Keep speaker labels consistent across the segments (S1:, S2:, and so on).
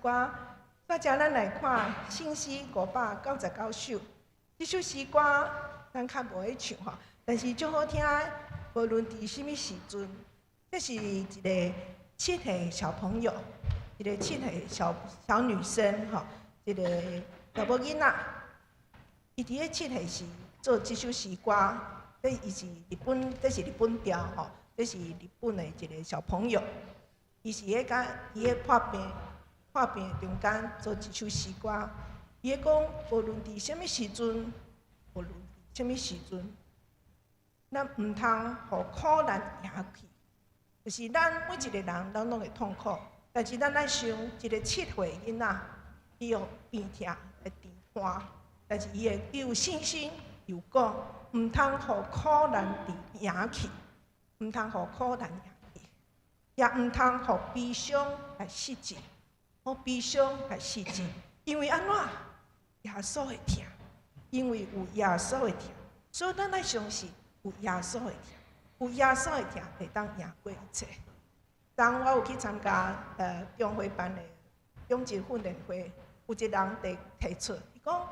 S1: 歌，再者咱来看信息599首。这首诗歌咱较无会唱吼，但是足好听的，无论伫什么时阵。这是一个7岁小朋友，一个7岁小女生吼，一个查某囡仔。伊伫咧7岁时做这首诗歌，这是日本调吼，这是日本的一个小朋友。伊是咧破病中间做一首诗歌。伊咧讲，无论伫什么时阵，无论伫什么时阵，咱毋通互苦难压去。就是咱每一个人，咱拢会痛苦，但是咱来想一个7岁囡仔，伊有病痛来治患，但是伊有信心，又讲毋通互苦难压去，毋通互苦难压去，也毋通互悲伤来失志，互悲伤来失志，因为安怎？耶稣会疼，因为有耶稣会疼，所以咱来相信有耶稣会疼。有耶稣的疼，会当赢过一切。当我有去参加中会办的永志训练会，有一个人提出，伊讲：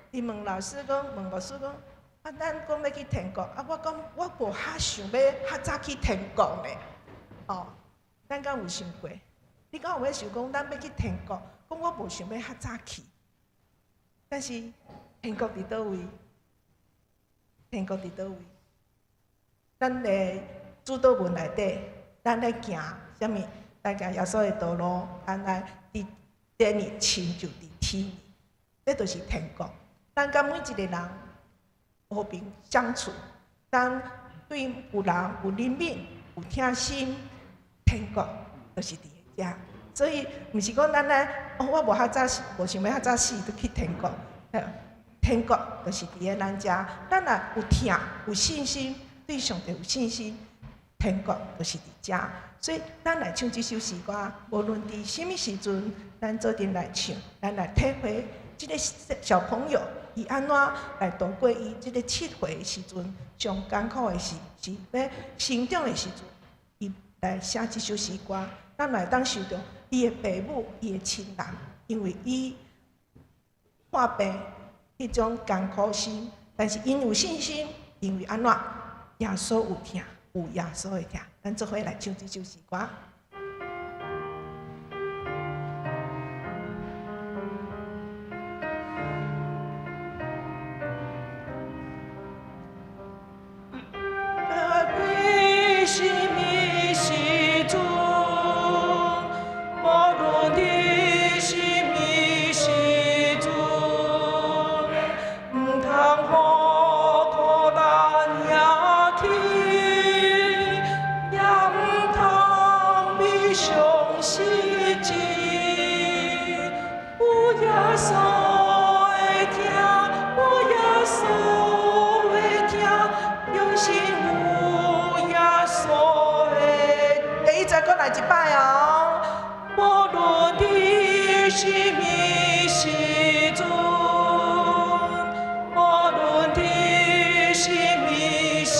S1: 伊问老师讲，问牧师讲，咱讲要去天国，我讲我无遐想要较早去天国呢。哦，咱敢有想过？你敢有要想讲，咱要去天国？讲我无想要较早去，但是天国伫倒位？天国伫倒位？咱的主导文内底，咱咧行啥物？咱行耶稣的道路，咱来伫天里亲就伫天里，这就是天国。咱甲每一个人和平相处，咱对有人有怜悯、有疼心，天国就是伫遐。所以，毋是讲咱咧，我无较早死，无想要较早死，就去天国。天国就是伫咧咱遮，咱若有疼、有信心，对上帝有信心，天国就是伫遮。所以，咱来唱这首诗歌，无论伫什么时阵，咱做阵来唱，咱来体会这个小朋友伊安怎来度过伊这个7岁的时阵，上艰苦的是要成长的时阵，伊来写这首诗歌，咱来当受到伊的父母、伊的亲人，因为伊患病。迄种艰苦心，但是因有信心，因为安怎？耶稣有疼，有耶稣会疼。咱做伙来唱这首诗歌。来一摆哦，无论伫什么时阵，无论伫什么时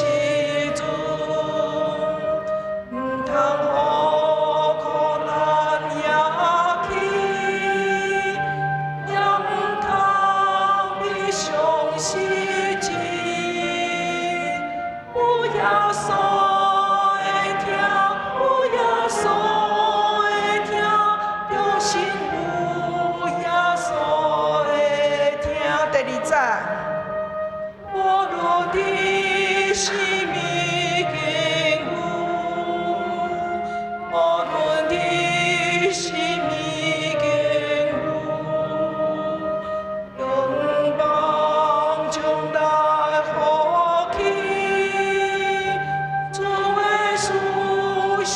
S1: 阵，毋通互苦难压去，也毋通悲伤失志，有耶稣。是咪经有，无论你是咪经有，永邦将来好起，主耶稣心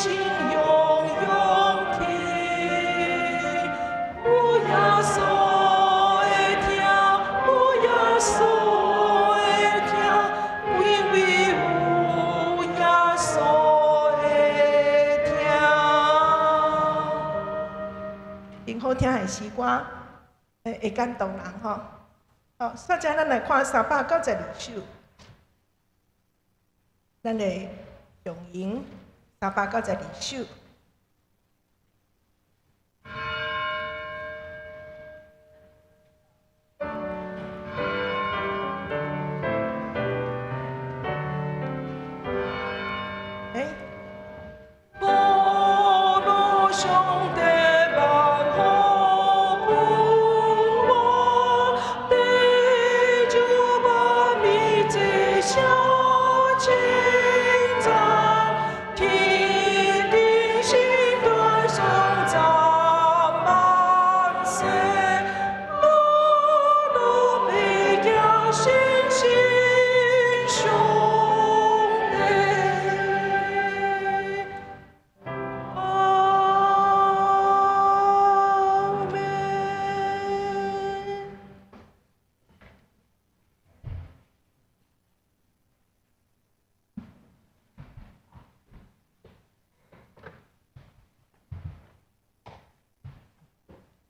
S1: 永永听，有耶稣。好听的诗歌，会感动人吼。好，接着咱来看392首，咱的咏吟392首。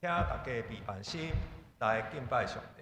S2: 请大家闭眼心来敬拜上帝。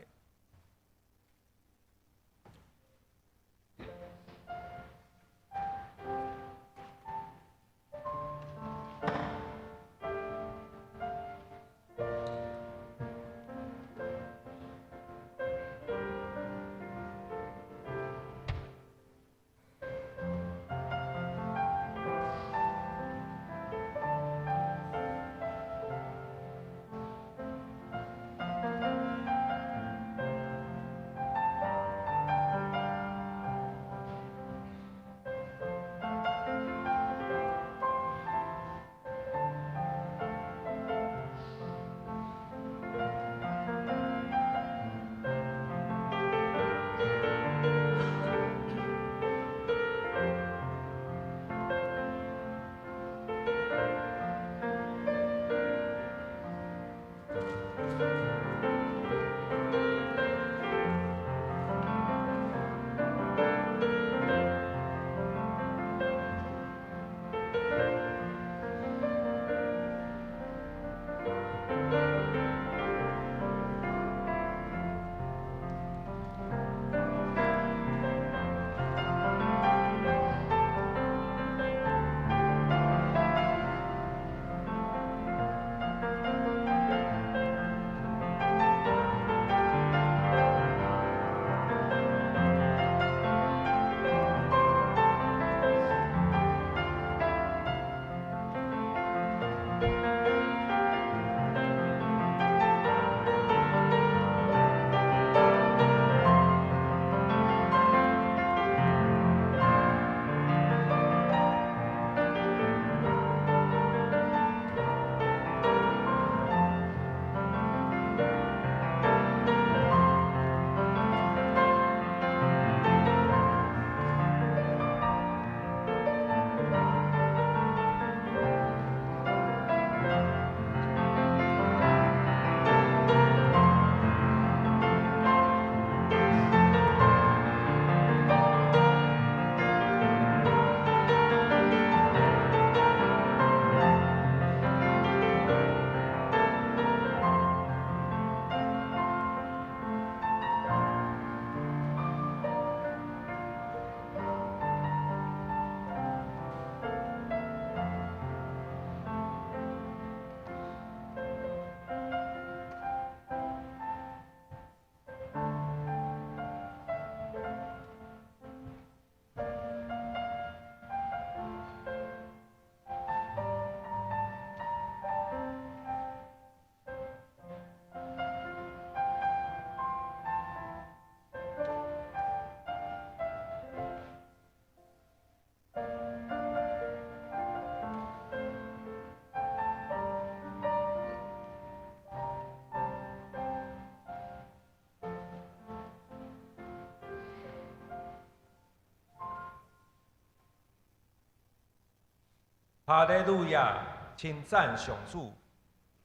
S2: 哈利路亚，称赞上主，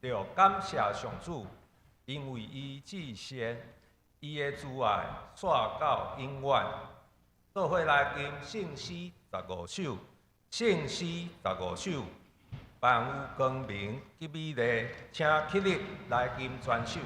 S2: 着感谢上主，因为伊至善，伊的慈爱线到永远。做伙来吟圣诗15首，圣诗15首，万有光明及美丽，请起立来吟全首。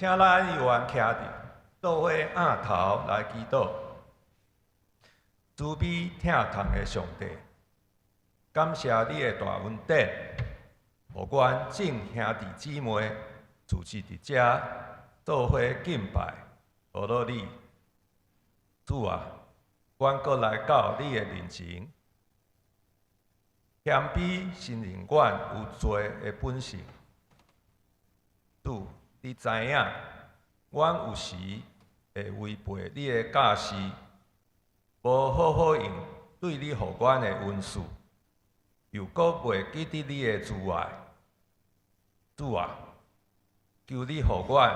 S2: 请咱犹原徛伫做伙仰头来祈祷。慈悲疼痛的上帝，感谢你的大恩典，互阮众兄弟姊妹聚集伫遮，做伙敬拜，学到你。主啊，阮搁来到你的面前，谦卑承认阮有罪的本性。主，你知影，阮有时会违背你的教示，无好好用对你互阮的恩赐，又搁袂记得你的慈爱。主啊，求你互阮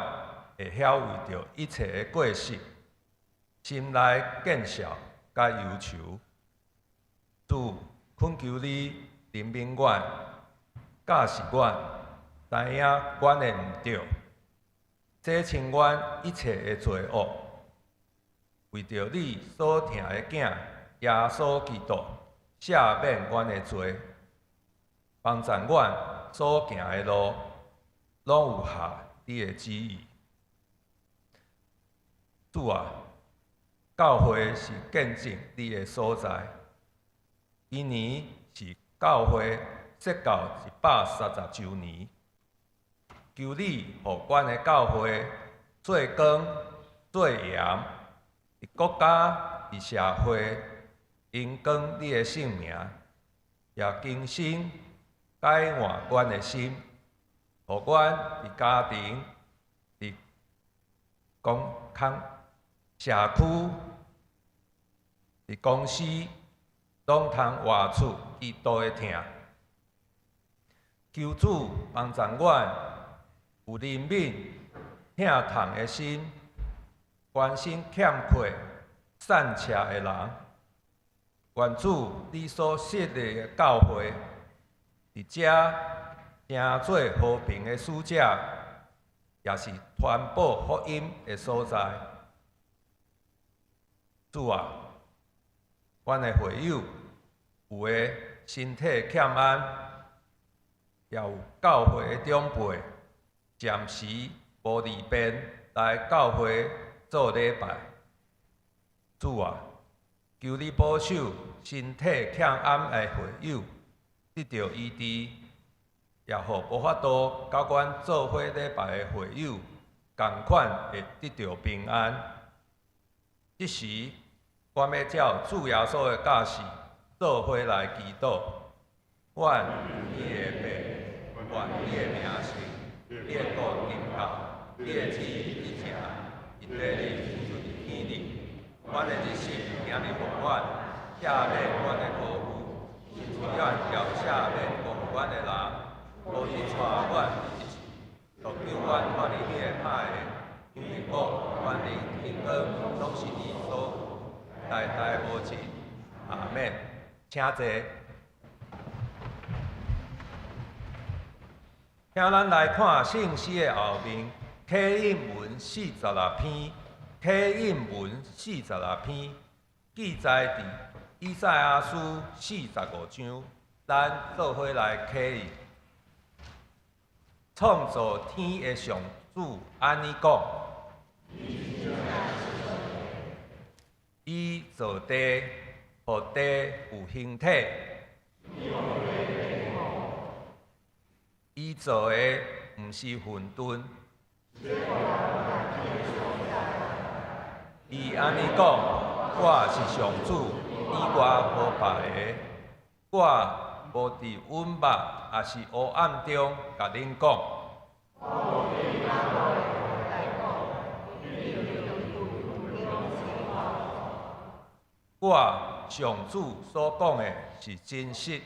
S2: 会晓为着一切的过失，心内见笑甲忧愁。主，恳求你怜悯阮，教示阮，知影阮的毋对，洗清阮一切的罪恶，为着你所疼的囝耶稣基督，赦免阮的罪，帮助阮所行的路，拢有合你的旨意。主啊，教会是见证你的所在，今年是教会设教130周年。求你，互阮的教会做光做盐，伫国家伫社会荣光你的圣名，也更新改换阮的心，互阮伫家庭、伫社区、伫公司，拢通活出基督的疼。求主帮助阮有怜悯、疼痛的心，关心欠缺、善车的人。愿主你所设立的教会，伫遮成做和平的使者，也是传播福音的所在。主啊，阮的会友有的身体欠安，也有教会的长辈暂时无利便来教会做礼拜。主啊，求你保守身体欠安的会友得到医治，也互无法度甲阮做伙礼拜的会友同款会得到平安。这时，阮要照主耶稣的教示，做伙来祈祷。愿你的名，愿你的名声，你的国临到，你的旨意一成，一地里就伫天里。阮的日时，今日互阮，赦免阮的过误，如愿要赦免过阮的人，无是带阮入去，就救阮脱离迄个歹的，因为国、权力、平安，拢是你所代代无尽。阿免，请坐。请咱来看圣诗的后面，启印文46篇，启印文46篇记载伫以赛亚书45章，咱做伙来启印。创造天的上主安尼讲：伊造地，互地有形体。伊造的毋是混沌。伊安尼讲：我是上主，以外无别个。我无伫阮目，也是黑暗中甲恁讲。我上主所讲的是真实。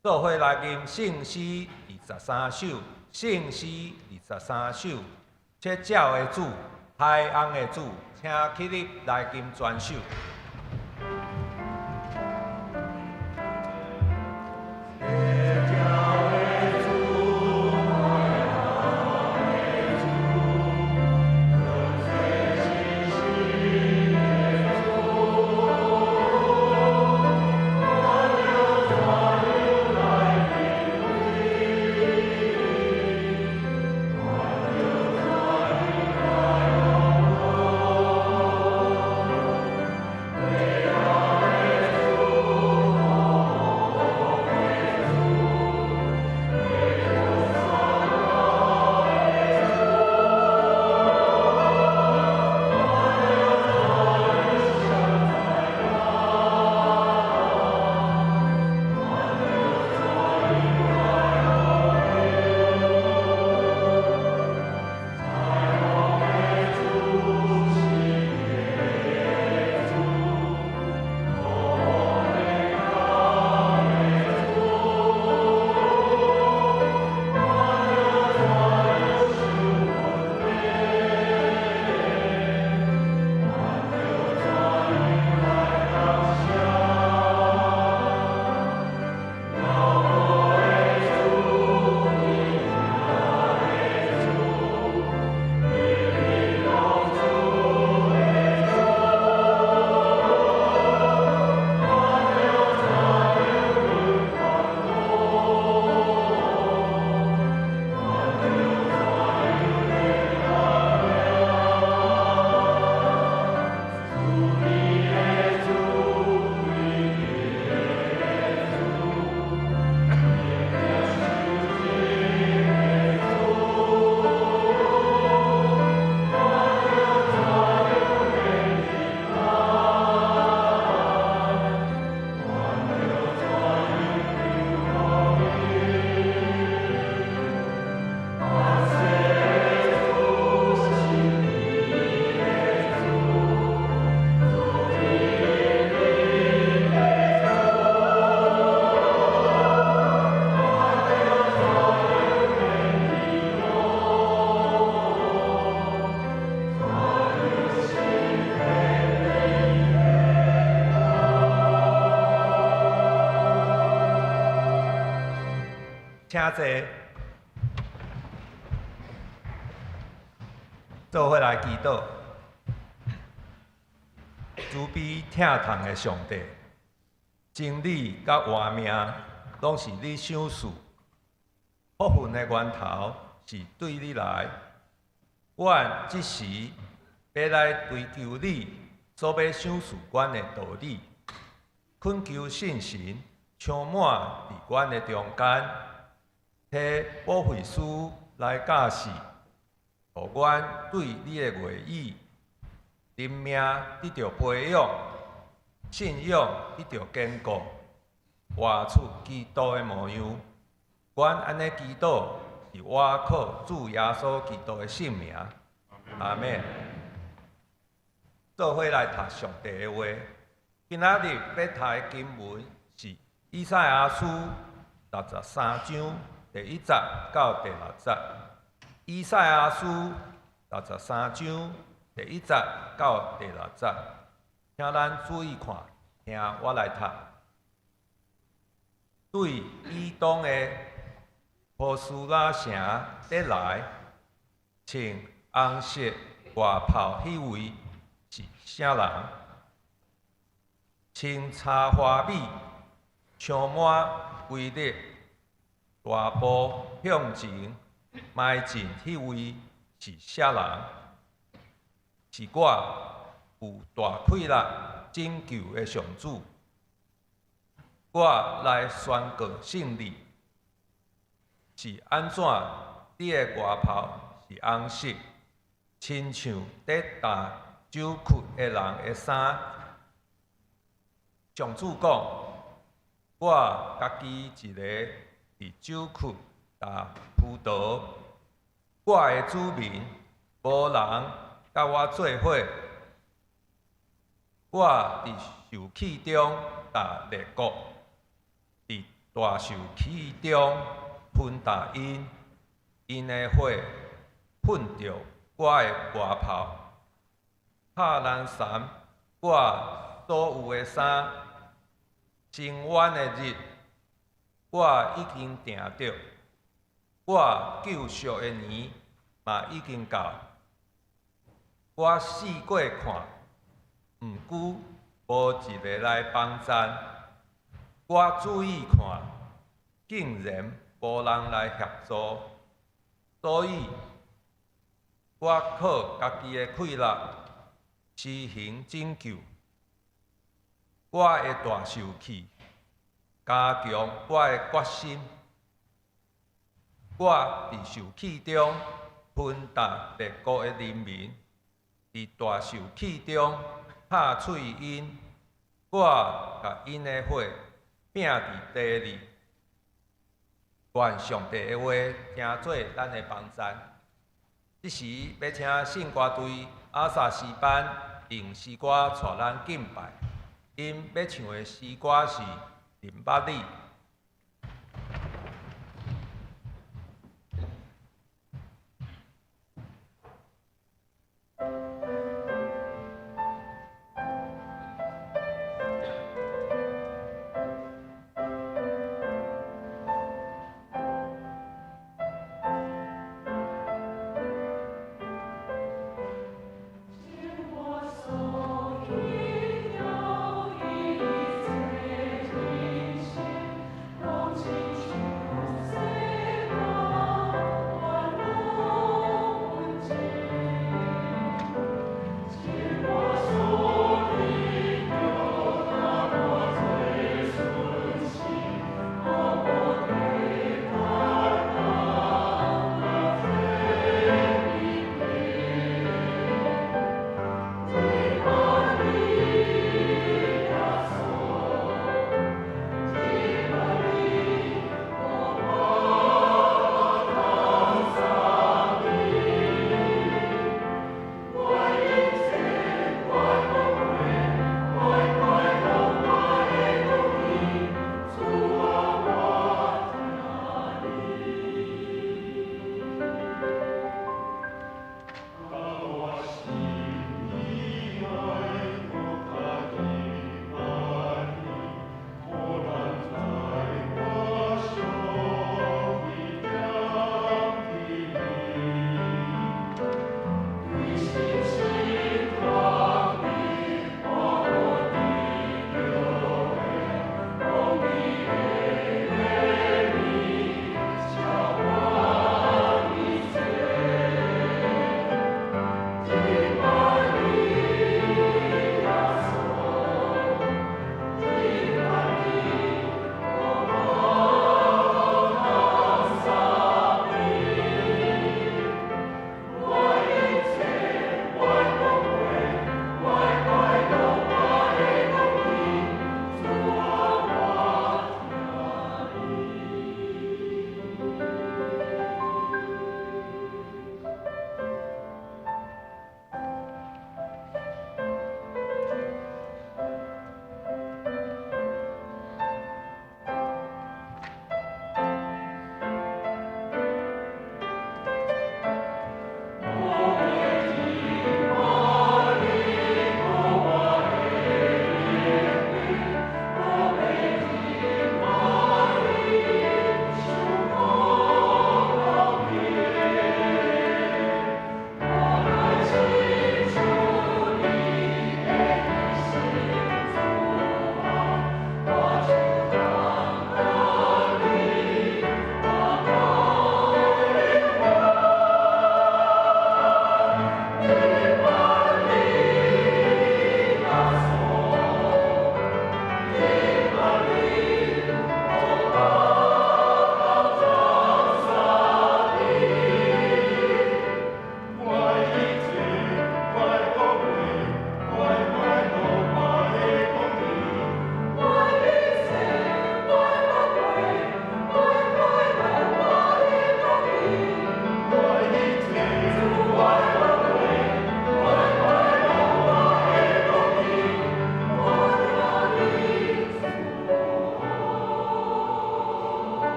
S2: 做伙来念圣诗23首，圣诗23首，切鸟的主，海洋的主，请起立来念全首。请坐，做伙来祈祷。慈悲疼痛的上帝，真理甲活命拢是你想事，福分的源头是对你来。阮即时要来追求你所要想事观的道理，恳求圣神充满伫阮的中间，替保惠师来教示，互阮对你的话语。灵命得到培养，信仰得到坚固，活出基督的模样。阮安尼祈祷，是我靠主耶稣基督的圣名。阿门。做伙来读上帝的话。今仔日要读的经文是以赛亚书63章第1节到第6节。以赛亚书63章。第1节到第6节，请咱注意看，听我来读。对以东的波斯拉城得来，穿红色外袍迄位是啥人？穿插花米，充满规律，大步向前迈进迄位是啥人？是我有大气力拯救的上主，我来宣告胜利。是安怎？你的外袍是红色，亲像在打酒曲的人的衫。上主讲：我家己一个伫酒曲打葡萄，我的子民无人。甲我做伙，我伫受气中打列国，伫大受气中喷打因的火喷着我的外袍，拍烂衫我所有的衫，伸冤的日我已经定着，我救赎的年嘛已经到。我试过看，毋久无一个来帮衬。我注意看，竟然无人来协助。所以，我靠家己的气力施行拯救。我会大受气，加强我的决心。我伫受气中喷打列国的人民。伫大受气中拍碎因，我甲因的火摒伫地里。愿上帝的话听做咱的帮助。即时要请圣歌队阿萨诗班用诗歌带咱敬拜，因要唱的诗歌是《林捌你》。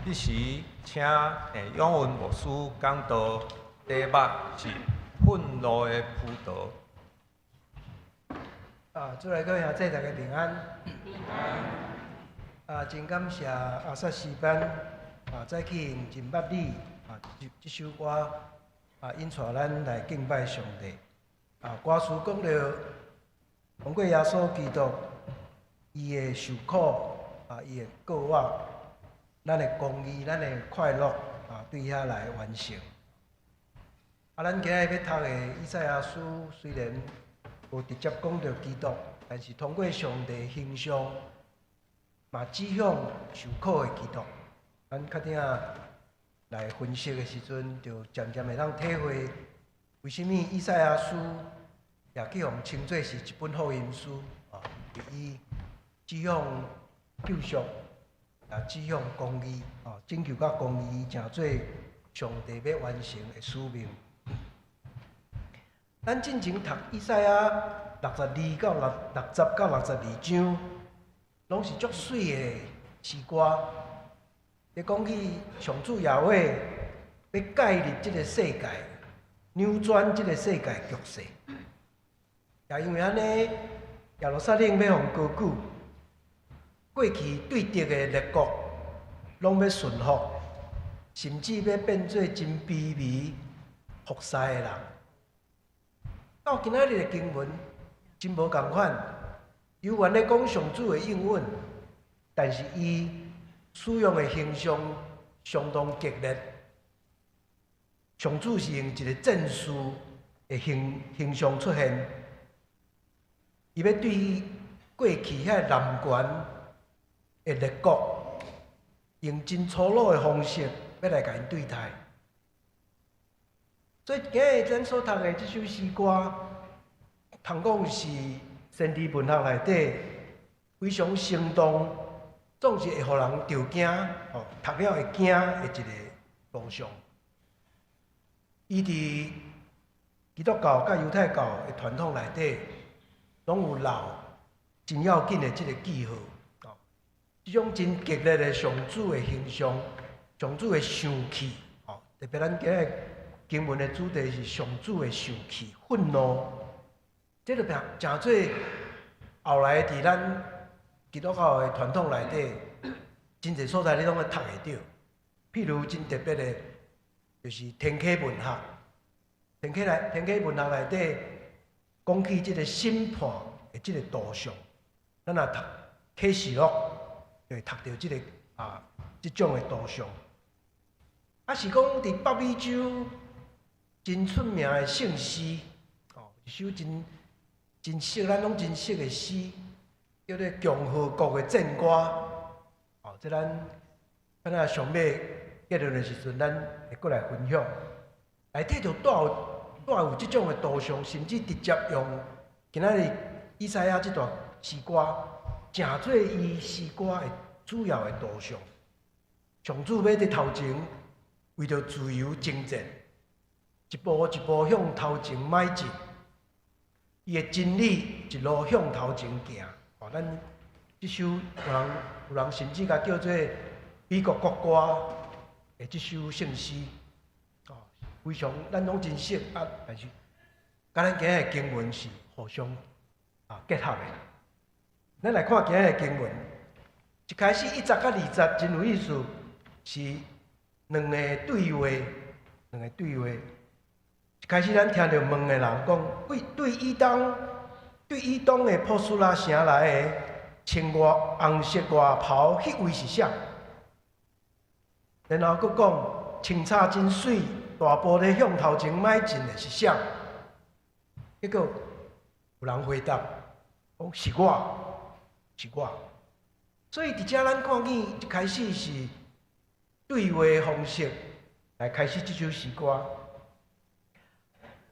S2: 迄时请永文牧师讲道，题目是愤怒的葡萄。
S3: 主来各位兄弟大家平安。真感谢阿萨诗班再去用真捌你这首歌引带咱来敬拜上帝。歌词讲到，通过耶稣基督，伊的受苦伊的过活，咱的公义，咱的快乐对遐来完成。咱今日要读的以赛亚书虽然无直接讲到基督，但是通过上帝的形象，嘛指向受苦的基督。咱较定来分析的时阵，就渐渐会当体会，为什么以赛亚书也去互称作是一本福音书伊指向救赎，也指向公义拯救甲公义，成做上帝要完成的使命。咱进前读以赛亚62到62章，拢是足水的诗歌。咧讲起上主耶和华要介入这个世界，扭转这个世界局势。也因为安尼，耶路撒冷要互高举，过去对敌的列国拢要顺服，甚至要变做真卑微、服侍的人。到今仔日的经文真无共款，犹原咧讲上主的应允，但是伊使用的形象相当激烈。上主是用一个战士的形象出现，伊要对过去遐南权的列国，用真粗鲁的方式要来甲因对待。所以今日咱所读的这首诗歌，通讲是先知文学内底非常生动，总是会互人着惊读了会惊的一个图像。伊伫基督教甲犹太教的传统内底，拢有留真要紧的这个记号。这种真激烈的上主的形象，上主的生气特别咱今日经文的主题是上主的生气、愤怒，这就诚做后来伫咱基督教的传统内底，真侪所在你拢会读会到。譬如真特别的，就是天启文学。天启文学内底讲起这个审判的这个图像，咱若读启示录，就会读到这个这种的图像。是讲伫北美洲真出名的圣诗，一首真熟，咱拢真熟的诗，叫做《共和国的战歌》。这咱上尾结论的时阵，咱会过来分享。内底就带有这种的图像，甚至直接用今仔日以赛亚这段诗歌，成做伊诗歌的主要的图像。上主要伫头前为着自由征战，一步一步向头前迈进。伊的真理一路向头前行。咱这首有人甚至甲叫做美国国歌的这首圣诗，非常咱拢真熟但是甲咱今日的经文是互相结合的。咱来看今日的经文，一开始1节到2节真有意思，是两个对话。一开始咱听到问的人讲，对以东的波斯拉城内的穿红色外袍，迄位是啥？然后佫讲青草真水，大步咧向头前迈进的是啥？结果有人回答讲是我。所以伫遮咱看见一开始是对话的方式来开始这首诗歌。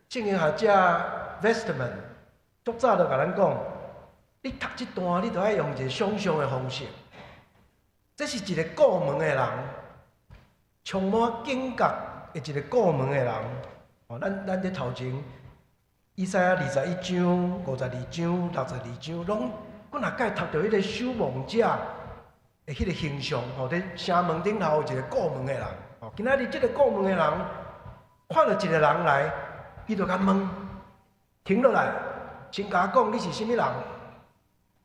S3: 圣经学者 Westman 足早就甲咱讲，你读这段，你就要用一个想象的方式。这是一个过门的人，充满警觉的一个过门的人。咱伫头前，以赛亚21章、52章、62章，拢我若解读到迄个守望者的迄个形象，吼，伫城门顶头有一个过门的人，吼，今仔日即个过门的人看到一个人来，伊就甲问，停落来，先甲我讲你是甚物人，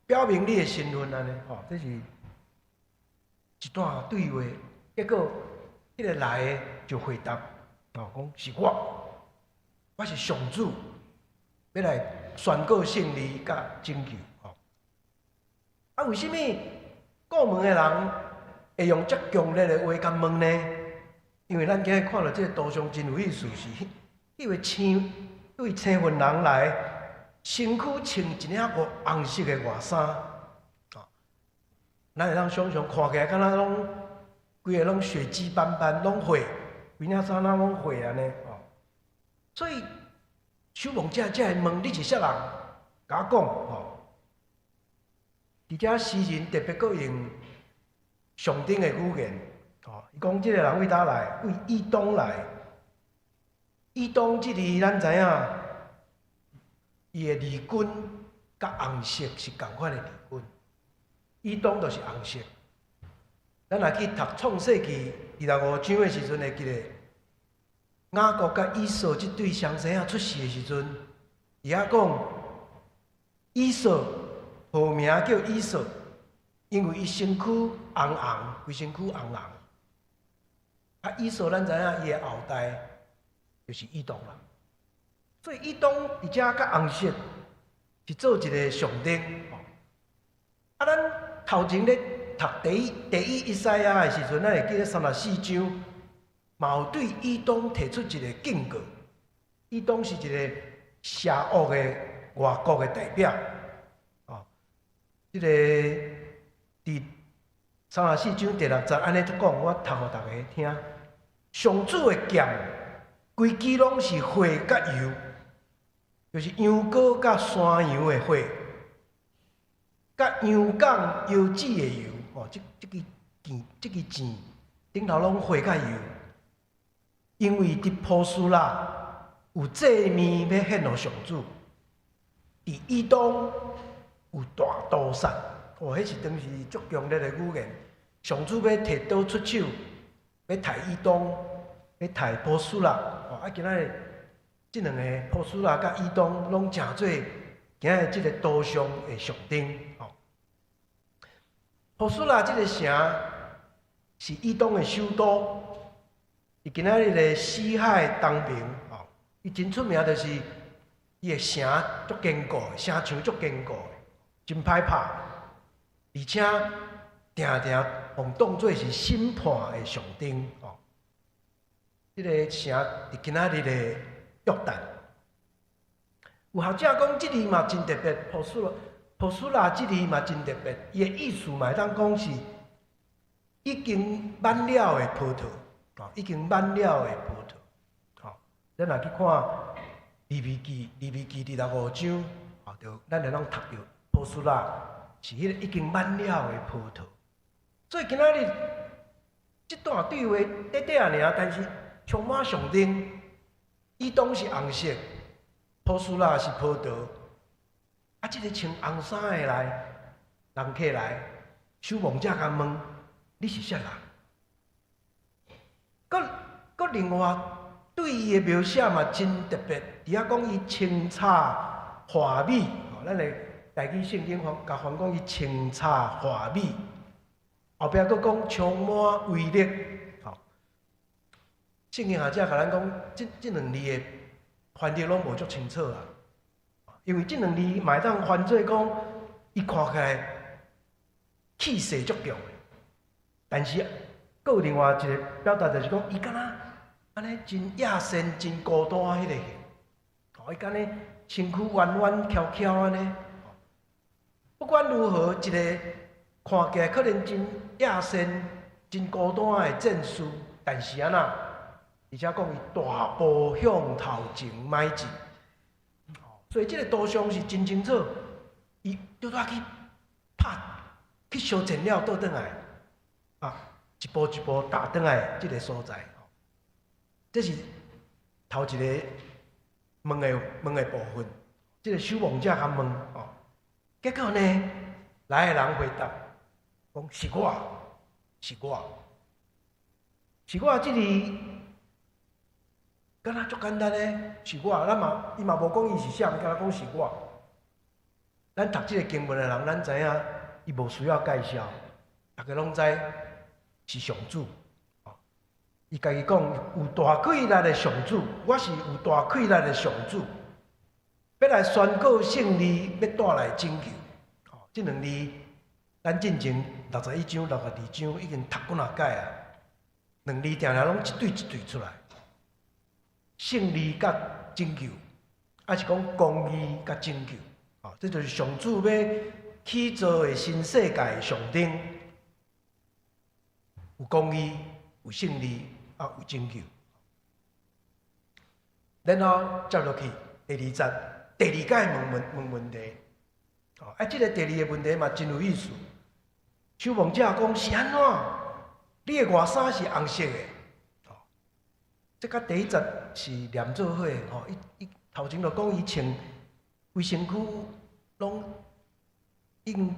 S3: 表明你的身份安尼，吼，这是一段对话。结果迄个来的就回答，吼，讲是我是上主，要来宣告胜利甲拯救，吼。啊，为什么过门的人会用遮强烈的话甲问呢？因为咱今日看到这个图像真有意思，是迄位青云人来，身躯穿一领红色的外衫，啊，咱会当想象看起来敢若拢规个拢血迹斑斑，拢血，规领衫仔拢血安尼，哦。所以守望者才会问你是啥人，甲我讲，吼。伫遮诗人特别佫用上顶的语言，吼，伊讲即个人为倒来？为以东来。以东即字咱知影，伊的字根甲红色是同款的字根。以东就是红色。咱若去读创世纪25章的时阵，会记得雅各甲以扫即对双生仔出世的时阵，伊遐讲以扫号名叫以扫，因为伊身躯红红，规身躯红红。啊，以扫咱知影伊的后代就是以东啦。所以以东伫遮甲红色是做一个象征。啊，咱头前咧读第一以赛亚的时阵，咱会记得34章，嘛有对以东提出一个警告。以东是一个邪恶的外国的代表。即个伫34章第6节安尼讲，我读互大家听。上主的剑，规支拢是火甲油，就是羊羔甲山羊的火，甲羊港腰子的油。哦，即支箭顶头拢火甲油，因为伫波斯拉有祭面要献予上主，伫以东有大屠杀，哦，迄是当时足强烈的语言。上主要摕刀出手，要刣以东，要刣波斯拉。哦，啊，今仔日即两个波斯拉甲以东拢成做今仔日即个图像的象征。哦，波斯拉即个城是以东的首都，伊今仔日的死海东面。哦，伊真出名就是伊的城足坚固，城墙足坚固。真歹拍，而且常常被当作是审判的象征。哦，这个城伫今仔日的约旦，有学者讲，这字嘛真特别。波斯拉这字嘛真特别，伊的意思嘛会当讲是已经满了的葡萄，哦，已经满了的葡萄。哦，咱若去看利未记第15章，哦，就咱会当读到。波斯拉是迄个已经满了的葡萄，所以今仔日这段对话短短尔，但是充满象征。以东是红色，波斯拉是葡萄。啊，这个穿红衫的来人客来，守望者甲问：你是啥人？佮另外对伊的描写嘛真特别，伫遐讲伊清采华美，哦，咱来。台语圣经甲翻讲伊清采华美，后壁佫讲充满威力。吼，圣经学者甲咱讲，这两字的翻译拢无足清楚啊。因为这两字嘛会当翻做讲，伊看起来气势足强的，但是佫有另外一个表达，就是讲伊敢若安尼真野生、真孤单迄个。吼，伊敢若身躯弯弯翘翘安尼。不管如何，一个看起来可能真野生、真孤单的战士，但是安那，而且讲伊大步向头前迈进，所以这个图像是真清楚。伊拄仔去拍、去修剪了，倒转来，啊，一步一步踏转来这个所在。这是头一个问的部分，这个守望者甲问哦。结果呢，来的人回答，讲是我，是我，是我即字，敢若足简单嘞，是我。伊嘛无讲伊是啥，敢若讲是我。咱读即个经文的人，咱知影伊无需要介绍，大家拢知是上主。伊家己讲有大气力的上主，我是有大气力的上主，要来宣告胜利，要带来拯救。即两字，咱进前61章、62章已经读过哪解啊？两字定定拢一对一对出来，胜利甲拯救，还是讲公义甲拯救。这就是上主要起造的新世界的上顶，有公义，有胜利。有拯救，然后接落去第2节，第2解问问题。这个第2个问题嘛真有意思。守望者讲是安怎？你的外衫是红色的，这甲第1节是连做伙的。伊头前就讲伊穿规身躯拢用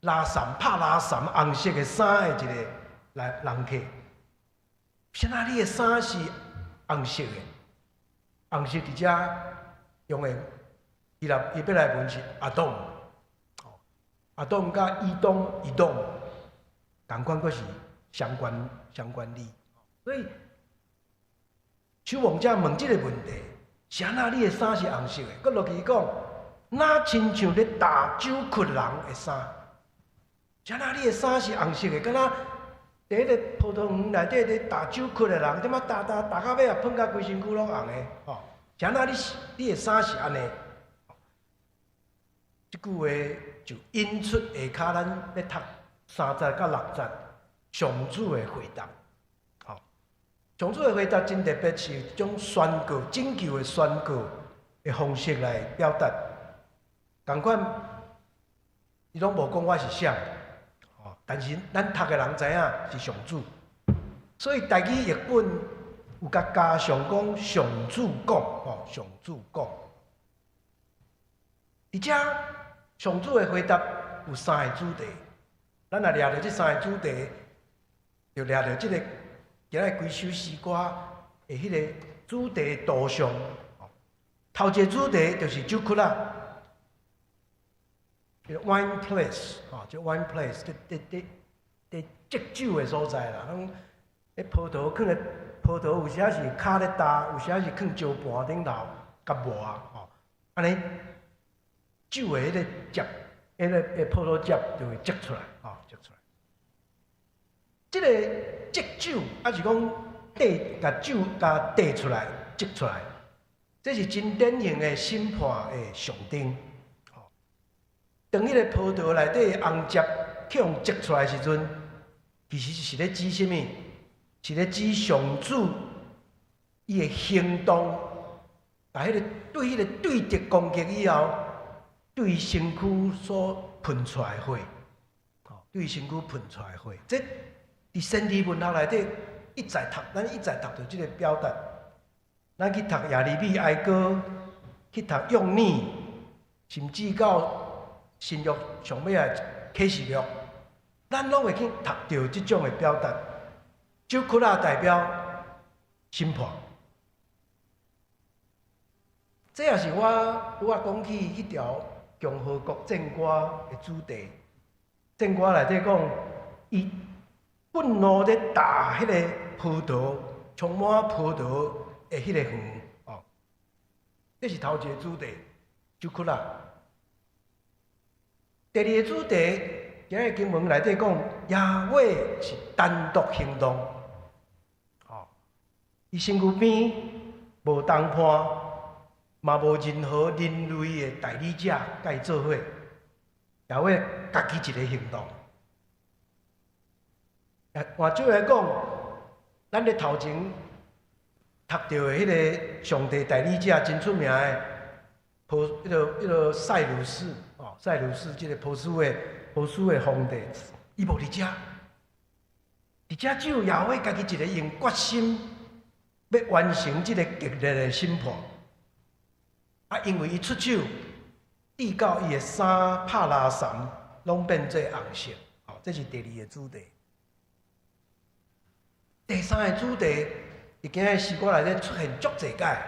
S3: 拉衫拍拉衫红色的衫的一个人客。啥啊？你的衫是红色的，红色伫遮用的，伊要来问是阿东，阿东甲伊东，同款佫是相关理。所以守望者问即个问题：啥啊？你的衫是红色的？佫落去讲，哪亲像咧打酒窟人的衫？啥啊？你的衫是红色的？敢若？伫迄个葡萄园内底咧打酒窟的人，点仔打到尾啊，喷甲规身躯拢红的，像那你的衫是安尼？即句话就引出下骹咱咧读3节到6节上主的回答。上主的回答真特别，是一种宣告、拯救的宣告的方式来表达。同款，伊拢无讲我是啥。但是咱读的人知影是上主，所以台语译本有甲加上讲上主讲，上主讲。而且上主的回答有3个主题，咱若抓着这3个主题，就抓着这个今日规首诗歌的迄个主题导向。头一个主题就是酒窟啦。wine place， 即 wine place， 即酒的所在啦。迄葡萄放咧，葡萄有时仔是卡咧搭，有时仔是放石盘顶头甲磨安尼酒的迄个汁，迄个葡萄汁就会积出来，积出来。即个积酒，还是讲甲酒兑出来，积出来，这是真典型的审判的上顶。当迄个葡萄内底红汁去互积出来的时阵，其实是咧指什么？是咧指上主伊的行动，把迄个对迄个对敌攻击以后，对伊身躯所喷出来的火，对伊身躯喷出来的火，这伫先知文学内底一再读，咱一再读到即个表达。咱去读耶利米哀歌，去读约珥，甚至到新约上尾的启示录，咱拢会去读到即种的表达。酒窟仔代表审判，这也是我拄仔讲起迄条共和国战歌的主题。战歌内底讲，伊愤怒咧打迄个葡萄，充满葡萄的迄个园，这是头一个主题，酒窟仔。第二个主题，今日经文内底讲，亚伟是单独行动，伊身躯边无同伴，嘛无任何人类的代理者甲伊做伙，亚伟家己一个行动。换句来讲，咱咧头前读到的迄个上帝代理者真出名的迄个塞鲁士。塞鲁士即个波斯的皇帝，伊无伫遮，伫遮只有亚伟家己一个用决心要完成即个激烈的审判。因为伊出手，滴到伊的衫、帕拉衫拢变做红色，这是第二个主题。第三个主题，伫今日诗歌内底出现足侪解。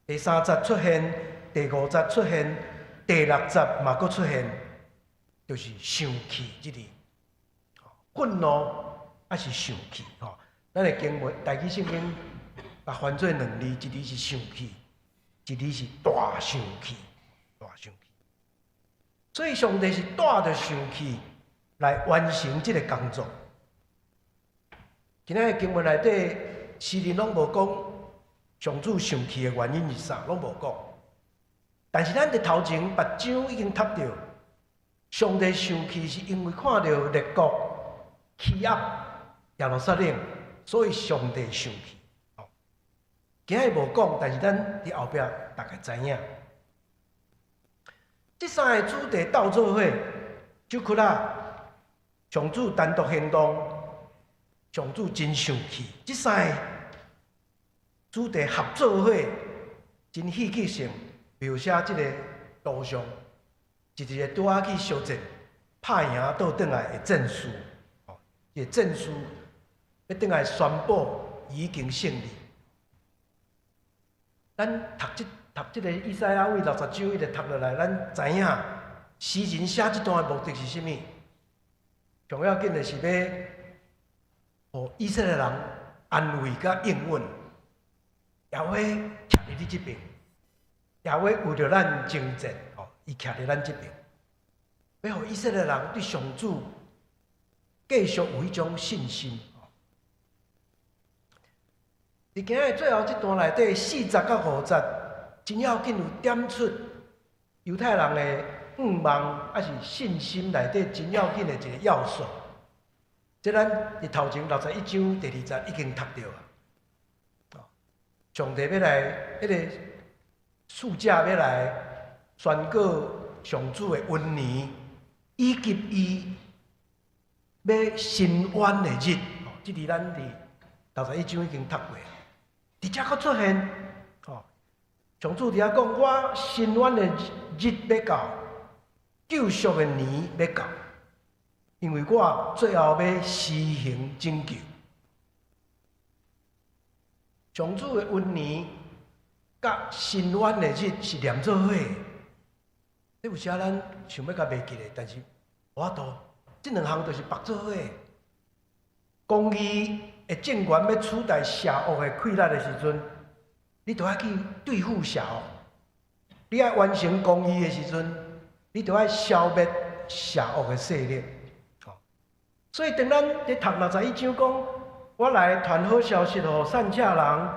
S3: 第3节出现，第5节出现，第6节嘛佫出现，就是生气即字。愤怒还是生气？吼，咱的经文大记圣经把翻做2字，一字是生气，一字是大生气，大生气。所以上帝是带着生气来完成这个工作。今仔的经文内底，诗人拢无讲上主生气的原因是啥，拢无讲。但是咱伫头前目睭已经读到，上帝生气是因为看到列国欺压耶路撒冷，所以上帝生气。今日无讲，但是咱伫后壁大概知影。这3个主题斗做伙，就窟仔上主单独行动。上主真生气，这3个主题合作伙，真戏剧性描写这个路上一个拄仔去相战、拍赢倒转来的战士，这个战士要转来宣布已经胜利。咱读这个以赛亚书60章一直读落来，咱知影诗人写这段的目的是甚物？重要紧的是要以色列人安慰甲应允，耶和华徛伫你这边，耶和华为着咱征战，伊徛伫咱这边，要互以色列人对上主继续有迄种信心。伫今日最后这段内底4节到5节，真要紧有点出犹太人的愿望，还是信心内底真要紧的一个要素。这咱伫头前61章第2节已经读到啊。上帝要来，迄个使者要来宣告上主的恩年，以及伊要伸冤的日。这字咱伫61章已经读过，伫遮佫出现，上主伫遐讲：我伸冤的日要到，救赎的年要到。因为我最后要施行拯救，上主的恩年甲伸冤的日是连做伙。这有时咱想要甲袂记咧，但是无法度，这2项就是绑做伙。公义的政权要取代邪恶的溃烂的时阵，你就要去对付邪恶；你要完成公义的时阵，你就要消灭邪恶的势力。所以，当咱伫读61章讲，我来传好消息予散车人，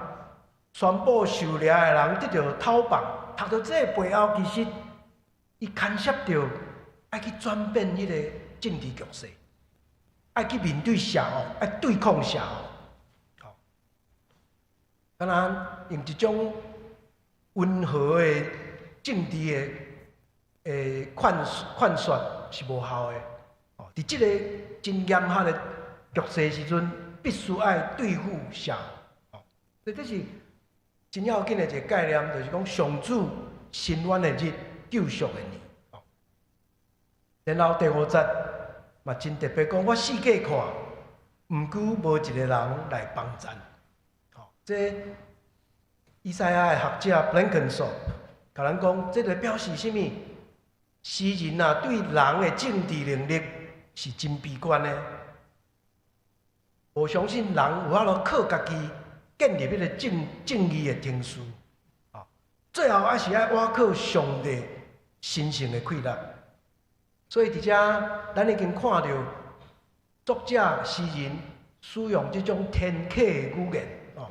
S3: 宣布受掠的人得到讨放。读到这背后，其实伊牵涉到爱去转变迄个政治局势，爱去面对邪恶，爱对抗邪恶。当然，用一种温和的政治的劝说是无效的。伫即个真严苛的局势时阵，必须爱对付邪恶。所以这是真要紧的一个概念，就是讲上主伸冤的日，救赎的年。然后第5节嘛真特别讲，我四界看，毋久无一个人来帮赞。这以赛亚的学者 Blenkenshop 甲咱讲，这个表示甚物？诗人啊，对人的政治能力是真悲观的，无相信人有法度靠家己建立迄个正义的程序，最后还是要倚靠上帝神圣的溃烂。所以伫遮，咱已经看到作者诗人使用这种天启的语言，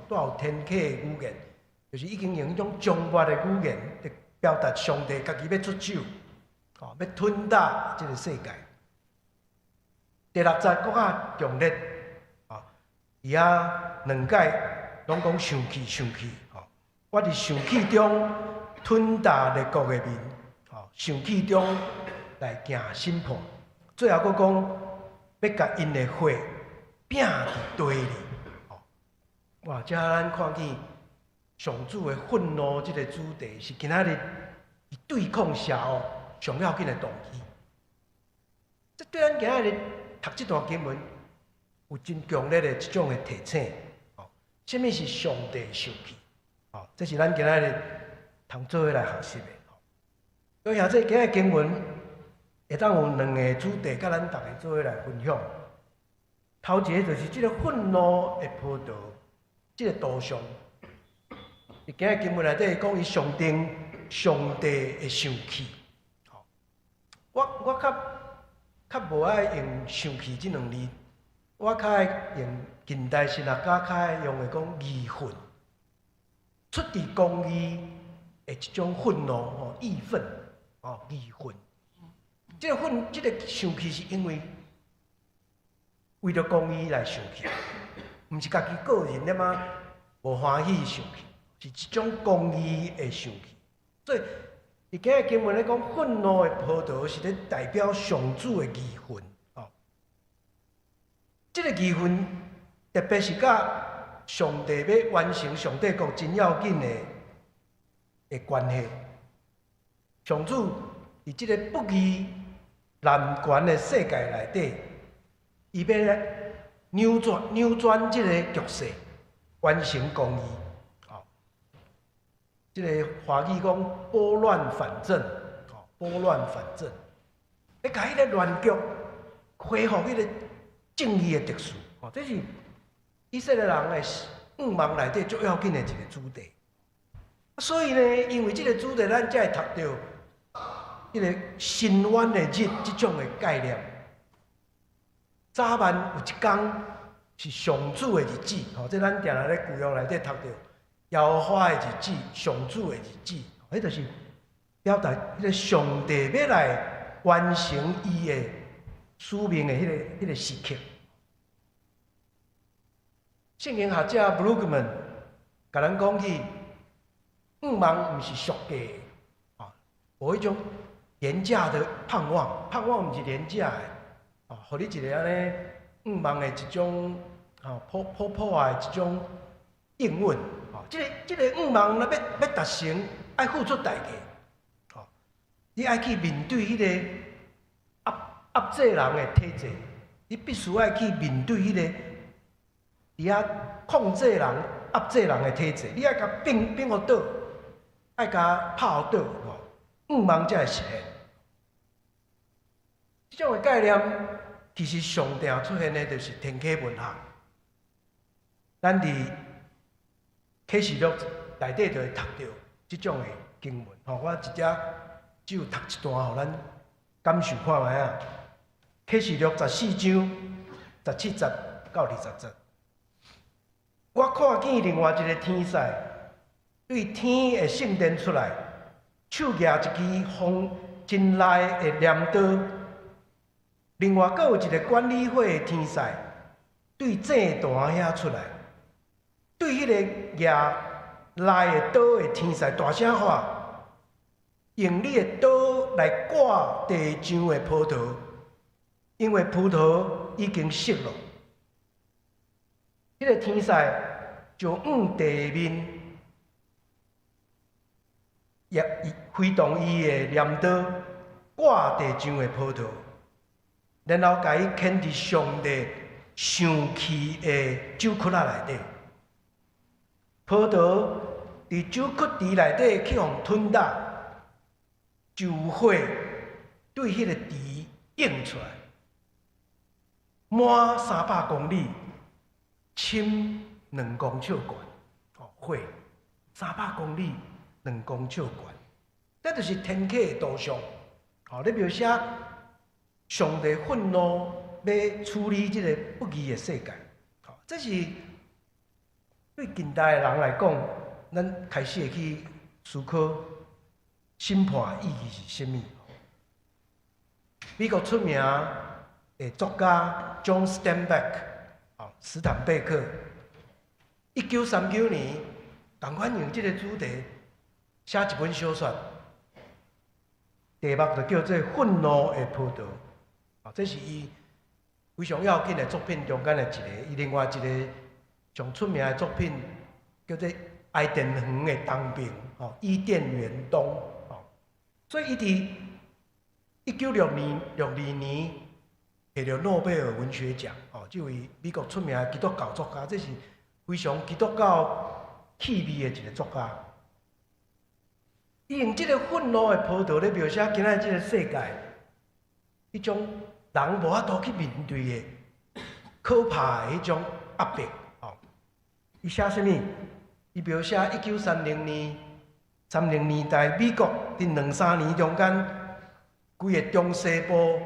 S3: 带有天启的语言，就是已经用一种庄严的语言来表达上帝家己要出手，要吞打这个世界。第6节更较强烈，伊2解拢讲生气生气，我伫生气中吞打列国的面，生气中来行审判，最后佫讲要甲因的火摒伫堆里。哇！遮咱看见上主的愤怒这个主题是今仔日对抗邪恶上要紧的动机。这对咱今仔日读这段经文，有真强烈的一种的提醒。什么是上帝受气？这是咱今仔日通做伙来学习的。所以这今日经文会当有两个主题，甲咱大家做伙来分享。头一个就是这个愤怒的葡萄，这个图像。今日经文内底讲伊上帝的生气。我较无爱用生气这两字，我较爱用近代神学家较爱用的讲义愤，出自公义的一种愤怒义愤义愤。这个生气是因为为了公义来生气，毋是家己个人了吗？无欢喜生气，是一种公义的生气。所以，伫今日经文咧讲，愤怒的葡萄是咧代表上主的义愤。这个义愤，特别是甲上帝要完成上帝国真要紧的关系。上主伫这个不义滥权的世界内底，伊要咧扭转这个局势，完成公义。这个华语讲拨乱反正，拨乱反正，要甲迄个乱局恢复迄个正义的特殊。这是以色列人的5梦内底最要紧的一个主题。所以呢，因为这个主题，咱才会读到迄个伸冤的日这种的概念。早晚有一天是上主的日子，这咱定来咧旧约内底读到。耶和华的日子，上主的日子，迄就是表达迄个上帝要来完成伊的使命的迄个时刻。圣经学者 Brueggemann 甲咱讲起，5梦毋是俗价的，无迄种廉价的盼望，盼望毋是廉价的，互你一个安尼5梦的一种破的一种应允。这个5梦若要达成，爱付出代价。你爱去面对迄个压制人的体制，你必须爱去面对迄个伫遐控制人、压制人的体制。你爱甲变互倒，爱甲拍互倒，5梦才会实现。这种的概念，其实上定出现的就是天启文学。咱伫启示录内底就会读到这种的经文，我只有读一段，互咱感受看卖啊。启示录14章17节到20节。我看见另外一个天使对天的圣殿出来，手举一支锋真利的镰刀。另外，阁有一个管理会的天使对祭坛遐出来。对迄个举来的刀的天使大声喊：用你的刀来割地上的葡萄，因为葡萄已经熟了。迄个天使就往地面，也挥动伊的镰刀，割地上的葡萄，然后甲伊牵伫上帝生气的酒窟仔内底。葡萄伫酒窟池内底去互吞打，就火对迄个池映出来，满300公里，深2公尺悬。火300公里，2公尺悬，这就是天启的图像。咧描写上帝愤怒要处理这个不义的世界。这是。对近代的人来讲，咱开始会去思考审判意义是甚物。美国出名的作家 John Steinbeck 斯坦贝克，1939年同款用这个主题写一本小说，题目就叫做《愤怒的葡萄》。这是伊非常要紧的作品中间的一个，伊另外一个。上出名的作品叫做《爱丁园的东边》，伊甸园东。所以伊伫1962年摕到诺贝尔文学奖哦，这位美国出名的基督教作家，这是非常基督教气味的一个作家。伊用这个愤怒的葡萄来描写今仔这个世界，迄种人无法度去面对的可怕的迄种压迫哦。伊写啥物？伊描写1930年、30年代美国伫2、3年中间，规个中西部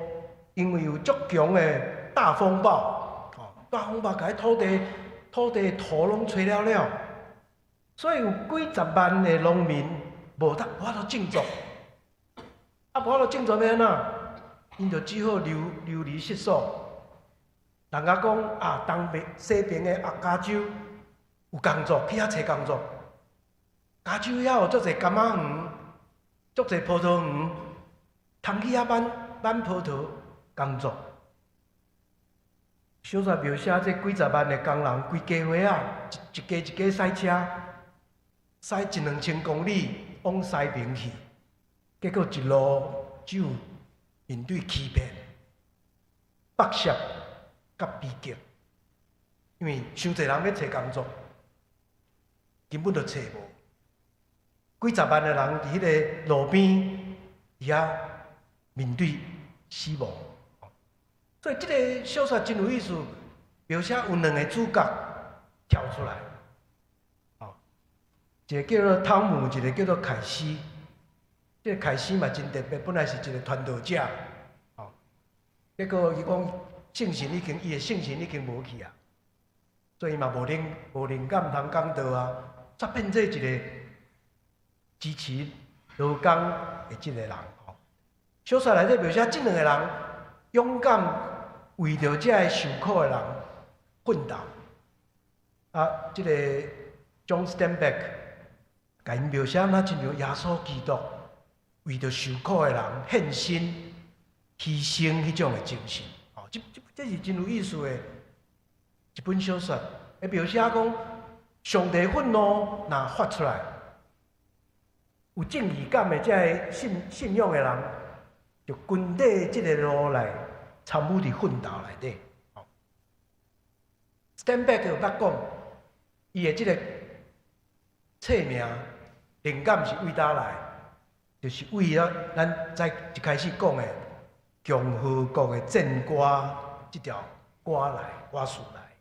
S3: 因为有足强的大风暴，哦，大风暴甲迄土地土拢吹了了，所以有几十万的农民无法度种作，无法度种作要安怎？因就只好流离失所。人家讲啊，东边西边的加州有工作，去遐找工作。加州遐有足侪柑仔园，足侪葡萄园，通去遐挽葡萄工作。小说描写这几十万的工人，规家伙啊，一家赛车，驶1-2千公里往西边去，结果一路只有面对欺骗、剥削、甲逼迫，因为伤侪人要找工作，根本就找无。几十万的人伫迄个路边伫遐面对死亡。所以，这个小说真有意思，描写有2个主角跳出来，哦，一个叫做汤姆，一个叫做凯西。这个凯西嘛真特别，本来是一个传道者，哦，结果伊讲伊的圣神已经无去啊，所以嘛无灵感通讲道啊，才变做一个支持劳工的这个人。哦，小说内底描写这2个人勇敢。为着这个受苦的人奋斗，啊，这个 John Steinbeck 甲因描写那亲像耶稣基督为着受苦的人献身、牺牲迄种的精神。哦，这是真有意思的一本小说，会描写讲上帝愤怒若发出来，有正义感的这个信仰的人，就跟在这个路来。参与伫奋斗内底。Steinbeck 有捌讲，伊的即个册名灵感是为哪来？就是为了咱在一开始讲的共和国的战歌这条歌词来。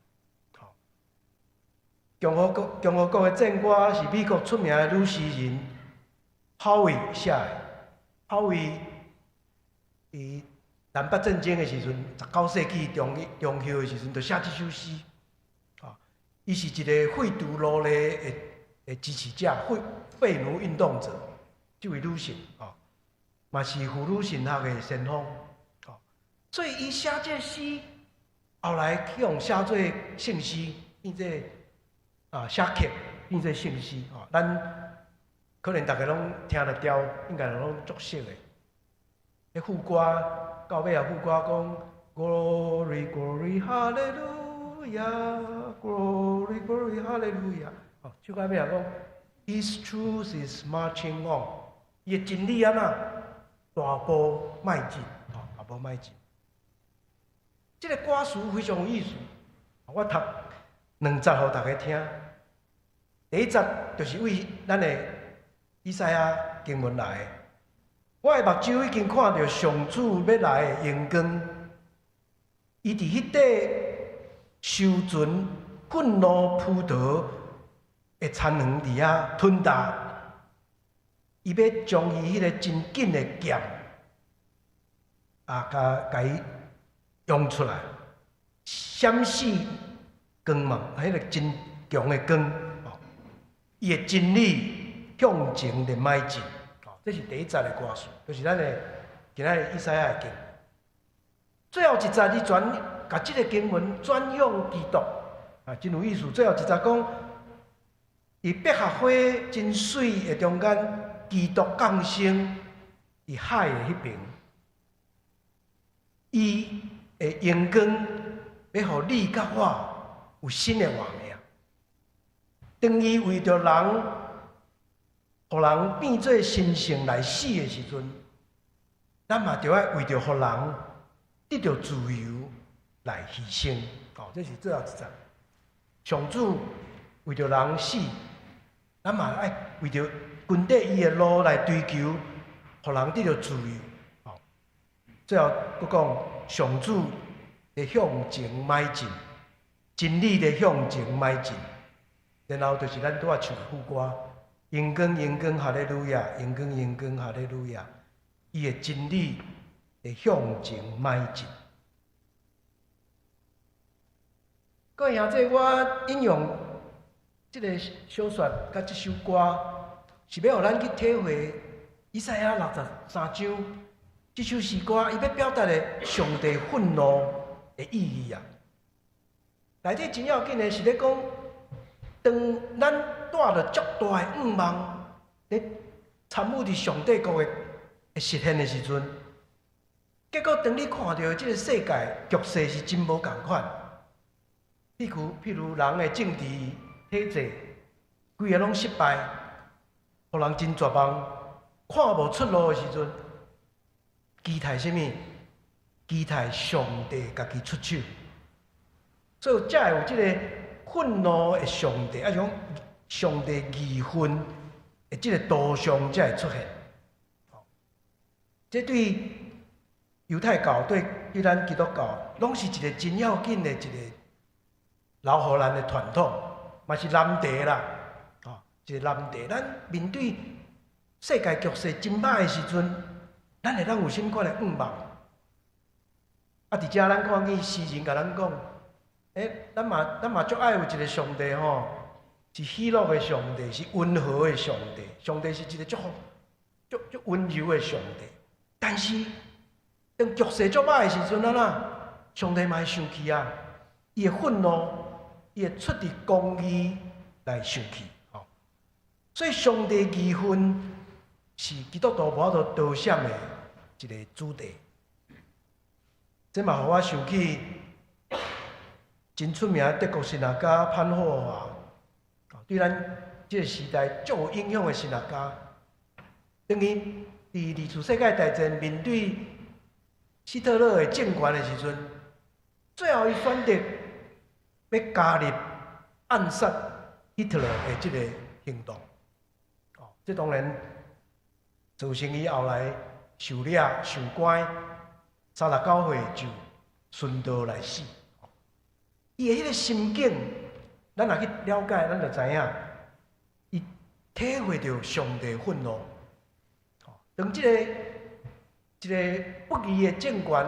S3: 共和国的战歌是美国出名的女诗人郝伟写的。郝伟伊南北战争的时阵，19世纪中后的时阵，就写这首诗。啊，伊是一个废除奴隶的支持者，废奴运动者，这位女性啊，嘛是妇女神学的先锋。啊，所以伊写这诗，后来去用写做圣诗，变做写曲，变做圣诗。啊，咱可能大家拢听得调，应该拢足熟的。迄副歌。到尾啊，副歌讲 Glory Glory Hallelujah Glory Glory Hallelujah。哦，唱到尾啊讲 His truth is marching on。伊的真理安那大步迈进，哦，大步迈进。这个歌词非常有意思，我读2节互大家听。第一节就是为咱的以赛亚经文来的。我的目睭已经看到上主要来的阳光，伊伫迄块收存愤怒葡萄的田园伫遐吞大，伊要将伊迄个真紧的剑甲伊用出来，闪死光芒，迄个真强的光，伊的真理向前的迈进。这是第一节的歌词，就是咱的今仔日以赛亚的经。最后一节，你把这个经文转用基督，啊，真有意思。最后一节讲，伊百合花真水的中间，基督降生伫海的迄边，伊的阳光要互你甲我有新的画面。当伊为着人。互人变做神圣来死的时阵，咱嘛着爱为着互人得到自由来牺牲。哦，这是最后一章。上主为着人死，咱嘛爱为着跟着伊的路来追求，互人得到自由。哦，最后佫讲上主的向前迈进，真理的向前迈进。然后就是咱拄仔唱的副歌，阳光阳光哈利路亚，阳光阳光哈利路亚，伊的真理会向前迈进。各位兄弟，我引用这个小说甲这首歌，是要互咱去体会以赛亚63章这首诗歌，伊要表达的上帝愤怒的意义啊。内底真要紧的是咧讲，当咱带着足大的愿望咧参与伫上帝国的实现的时阵，结果当你看到这个世界局势是真无共款。譬如人的政治体制，规个拢失败，互人真绝望，看无出路的时阵，期待什么？期待上帝家己出手，所以才会有这个愤怒的上帝，啊，种上帝义愤的这个图像才会出现。这对犹太教对咱基督教，拢是一个真要紧的一个。留互咱的传统，嘛是难题啦，哦，一个难题。咱面对世界局势真歹的时阵，咱会当有甚款的愿望？啊，伫遮咱看见诗人甲咱讲，咱嘛足爱有一个上帝吼，是喜乐的上帝，是温和的上帝。上帝是一个足温柔的上帝。但是当局势足歹的时阵，上帝嘛会生气啊，伊会愤怒。伊会出伫公义来生气，吼，所以上帝义愤是基督徒无法度得闪的一个主题。这嘛，互我想起真出名的德国神学家潘霍华，对咱这个时代足有影响的神学家。等于伫二次世界大战面对希特勒的政权的时阵，最后伊选择。要加入暗杀希特勒的这个行动，哦，这当然造成伊后来受掠、受关，39岁就顺道来死。伊的迄个心境，咱若去了解，咱就知影，伊体会到上帝愤怒。当一个不义的政权，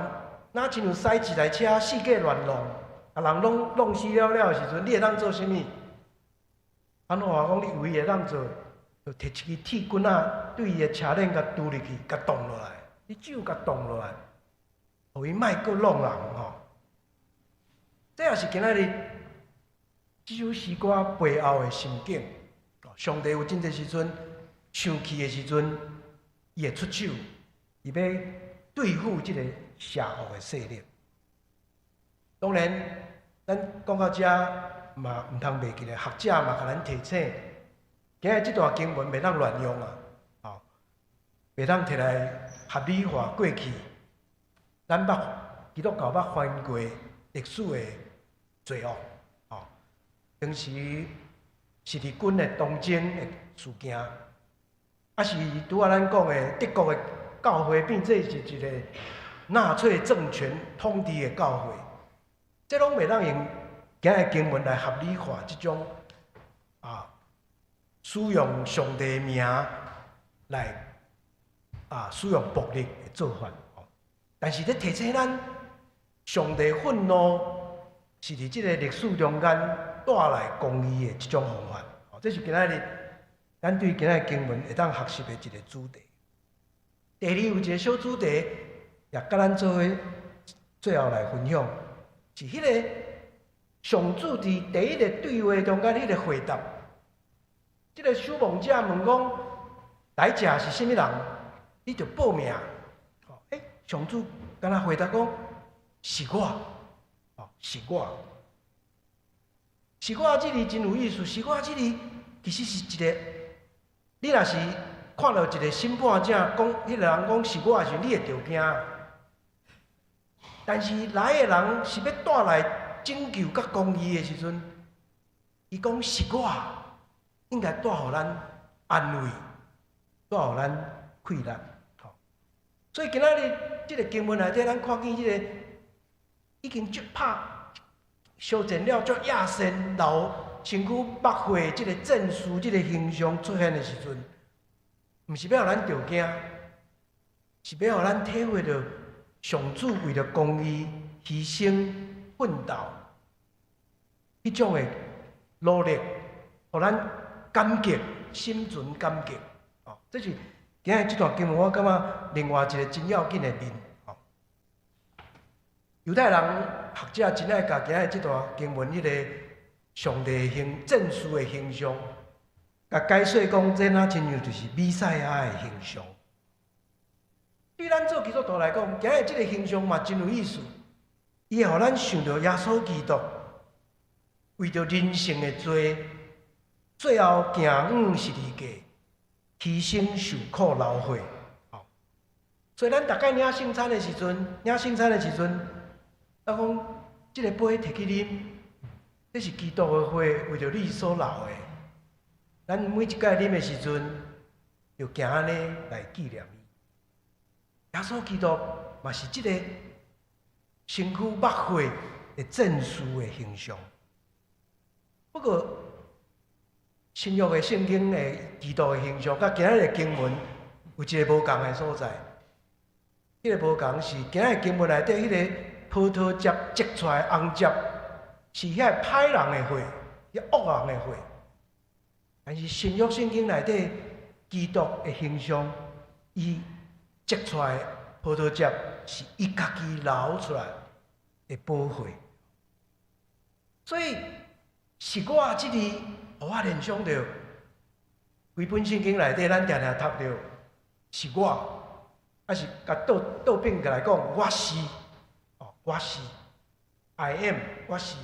S3: 哪亲像驶一台车，四界乱弄。啊，人拢弄死了的时阵，你会当做甚物？安怎话讲？你唯一会当做，就摕一支铁棍仔对伊的车轮甲拄入去，甲动落来。你只有甲动落来，互伊莫阁弄人吼。这也是今仔日这首诗歌背后的心境。上帝有真侪时阵生气的时阵，伊会出手，伊要对付这个邪恶的势力。当然。咱讲到遮嘛，毋通袂记咧，学者嘛，甲咱提醒，今日这段经文袂当乱用啊，哦，袂当摕来合理化过去。咱基督教捌翻过历史的罪恶，哦，当时十字军的东征的事件，啊是拄仔咱讲的德国的教会变做是一个纳粹政权统治的教会。这拢袂当用今日经文来合理化这种使用上帝名来使用暴力的做法。但是咧提醒咱，上帝愤怒是伫即个历史中间带来公义的一种方法。这是今仔日咱对今仔经文会当学习的一个主题。第二有一个小主题，也甲咱做伙最后来分享。是迄个上主伫第一个对话中间迄个回答，即个守望者问讲：来者是甚物人？你就报名。上主敢若回答讲：是我，是我。是我即字真有意思，是我即字其实是一个，你若是看到一个审判者讲，迄个人讲是我的时候，你会着惊。但是来的人是要带来拯救甲公义的时阵，伊讲是我应该带互咱安慰，带互咱快乐。所以今仔日即个经文内底，咱看见即个已经足拍修剪了足野生流身躯擘血即个证书即个形象出现的时阵，毋是要互咱着惊，是要互咱体会到上主为了公义牺牲奋斗迄种的努力，互咱感激，心存感激。这是今日这段经文，我感觉另外一个真要紧的面。犹太人学者真爱甲今日这段经文迄个上帝证书的形象，甲解说讲，这哪亲像就是弥赛亚的形象。对咱做基督徒来讲，今日这个形象嘛真有意思，伊会互咱想到耶稣基督为着人性的罪，最后行5十字架，牺牲受苦流血。所以咱大概领圣餐的时阵，咱讲这个杯摕去啉，这是基督的血为着你所流的。咱每一届啉的时阵，就行安尼来纪念伊。耶稣基督嘛是这个身躯擘血的证书的形象。不过，新约的圣经的基督的形象，甲今日的经文有一个无共的所在。迄个无共是今日经文内底迄个葡萄汁结出来的红汁，是遐歹人的血，遐恶人的血。但是新约圣经内底基督的形象，伊结出来的葡萄汁是伊家己流出来的宝血。所以是我即字，互我联想到规本圣经内底，咱常常读到是我。还是甲倒变过来讲，我是，我是 ，I am， 我是。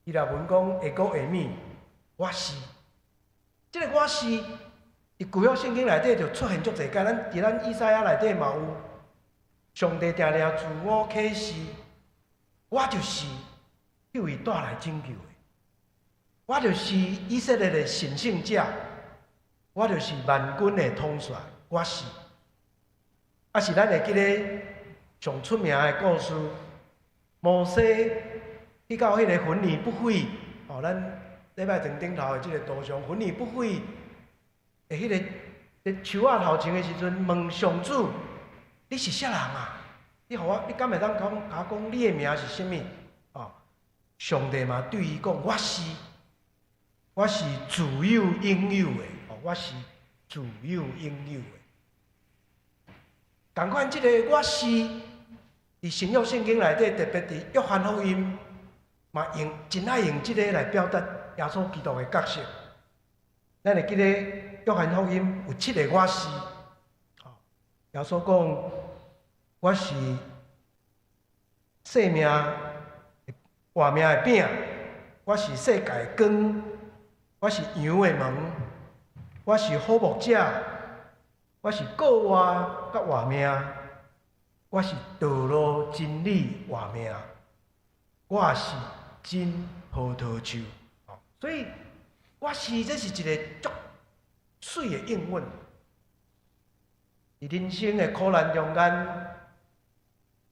S3: 伊拉文讲会讲会咪，我是。这个我是，伫旧约圣经内底就出现足侪届，伫咱以赛亚内底嘛有。上帝常常自我启示，我就是迄位带来拯救的，我就是以色列的神圣者，我就是万军的统帅，我是。啊，是咱会记得上出名的故事，摩西去到迄个焚而不毁，咱礼拜堂顶头的即个图像，焚而不毁的迄个树仔头前的时阵，问上主：你是啥人啊？你敢会当讲你的名是啥物？上帝嘛对伊讲：我是自有应有的，我是自有应有的。同款，即个我是伫新约圣经内底，特别伫约翰福音嘛真爱用即个来表达耶稣基督的角色。咱会记得约翰福音有7个我是，耶稣讲我是生命活命的饼，我是世界的光，我是羊的门，我是好牧者。我是告活甲活命，我是道路真理活命，我是真葡萄树。所以，我是这是一个足水的应允。伫人生的苦难中间，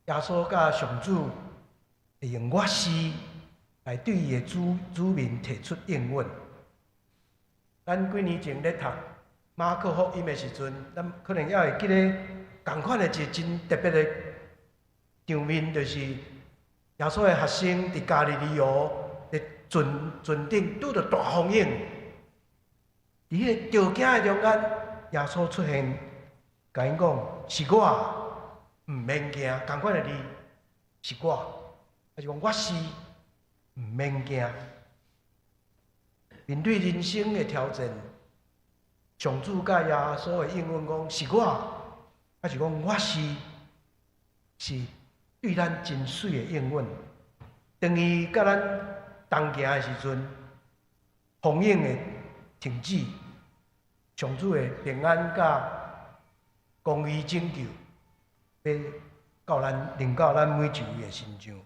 S3: 耶稣甲上主会用我是来对伊的子民提出应允。咱几年前咧读马可福音的时阵，咱可能也会记得同款的一个真特别的场面，就是耶稣的学生伫加利利湖的船顶拄着大风影，伫迄个吊颈的中间，耶稣出现，甲因讲：是我，毋免惊。同款的字，是我，还是讲我是，毋免惊。面对人生的挑战。上主甲耶稣的应允讲是我，还是讲我是对咱真水的应允。当伊甲咱同行的时阵，风影的停止，上主的平安甲公义拯救，要临到咱每一位的身上。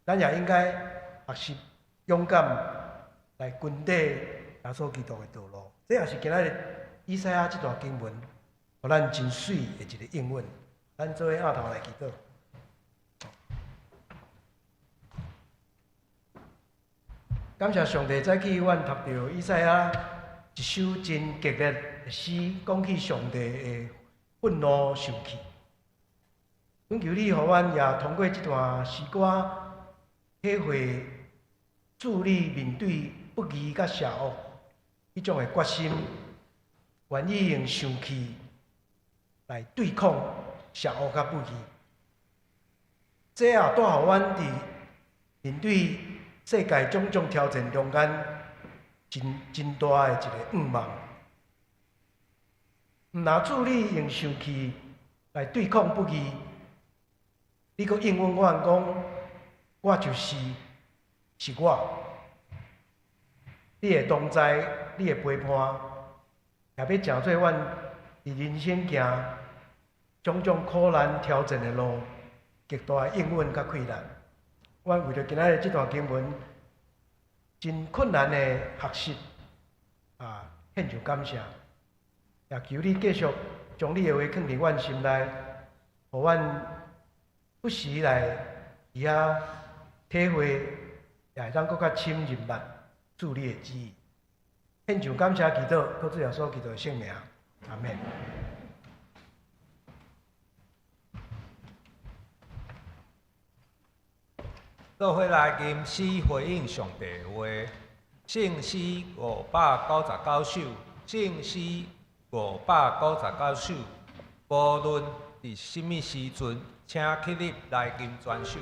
S3: 咱也应该学习勇敢来跟底耶稣基督的道路。这也是今仔日以赛亚这段经文，互咱真水的一个应允。咱做伙额头来祈祷。感谢上帝，早起阮读到以赛亚一首真激烈的诗，讲起上帝的愤怒生气。阮求你，互阮也通过这段诗歌，体会主你面对不义甲邪恶迄种的决心，愿意用生气来对抗邪恶甲不义。这也带互阮伫面对世界种种挑战中间，真大的一个愿望。毋若主你用生气来对抗不义，你阁应允阮讲，我就是我。你的同在，你的陪伴，也要成做阮伫人生行种种苦难挑战的路，极大的应允甲困难。阮为着今仔日这段经文，真困难的学习献上感谢，也求你继续将你的话放伫阮心内，互阮不时来伫遐体会，也会当搁较深入捌主你的旨意。献上感谢祈祷，靠主耶稣基督的圣名，阿门。
S2: 做伙来吟诗回应上帝的话，圣诗599首，圣诗599首，无论伫什么时阵，请起立来吟全首。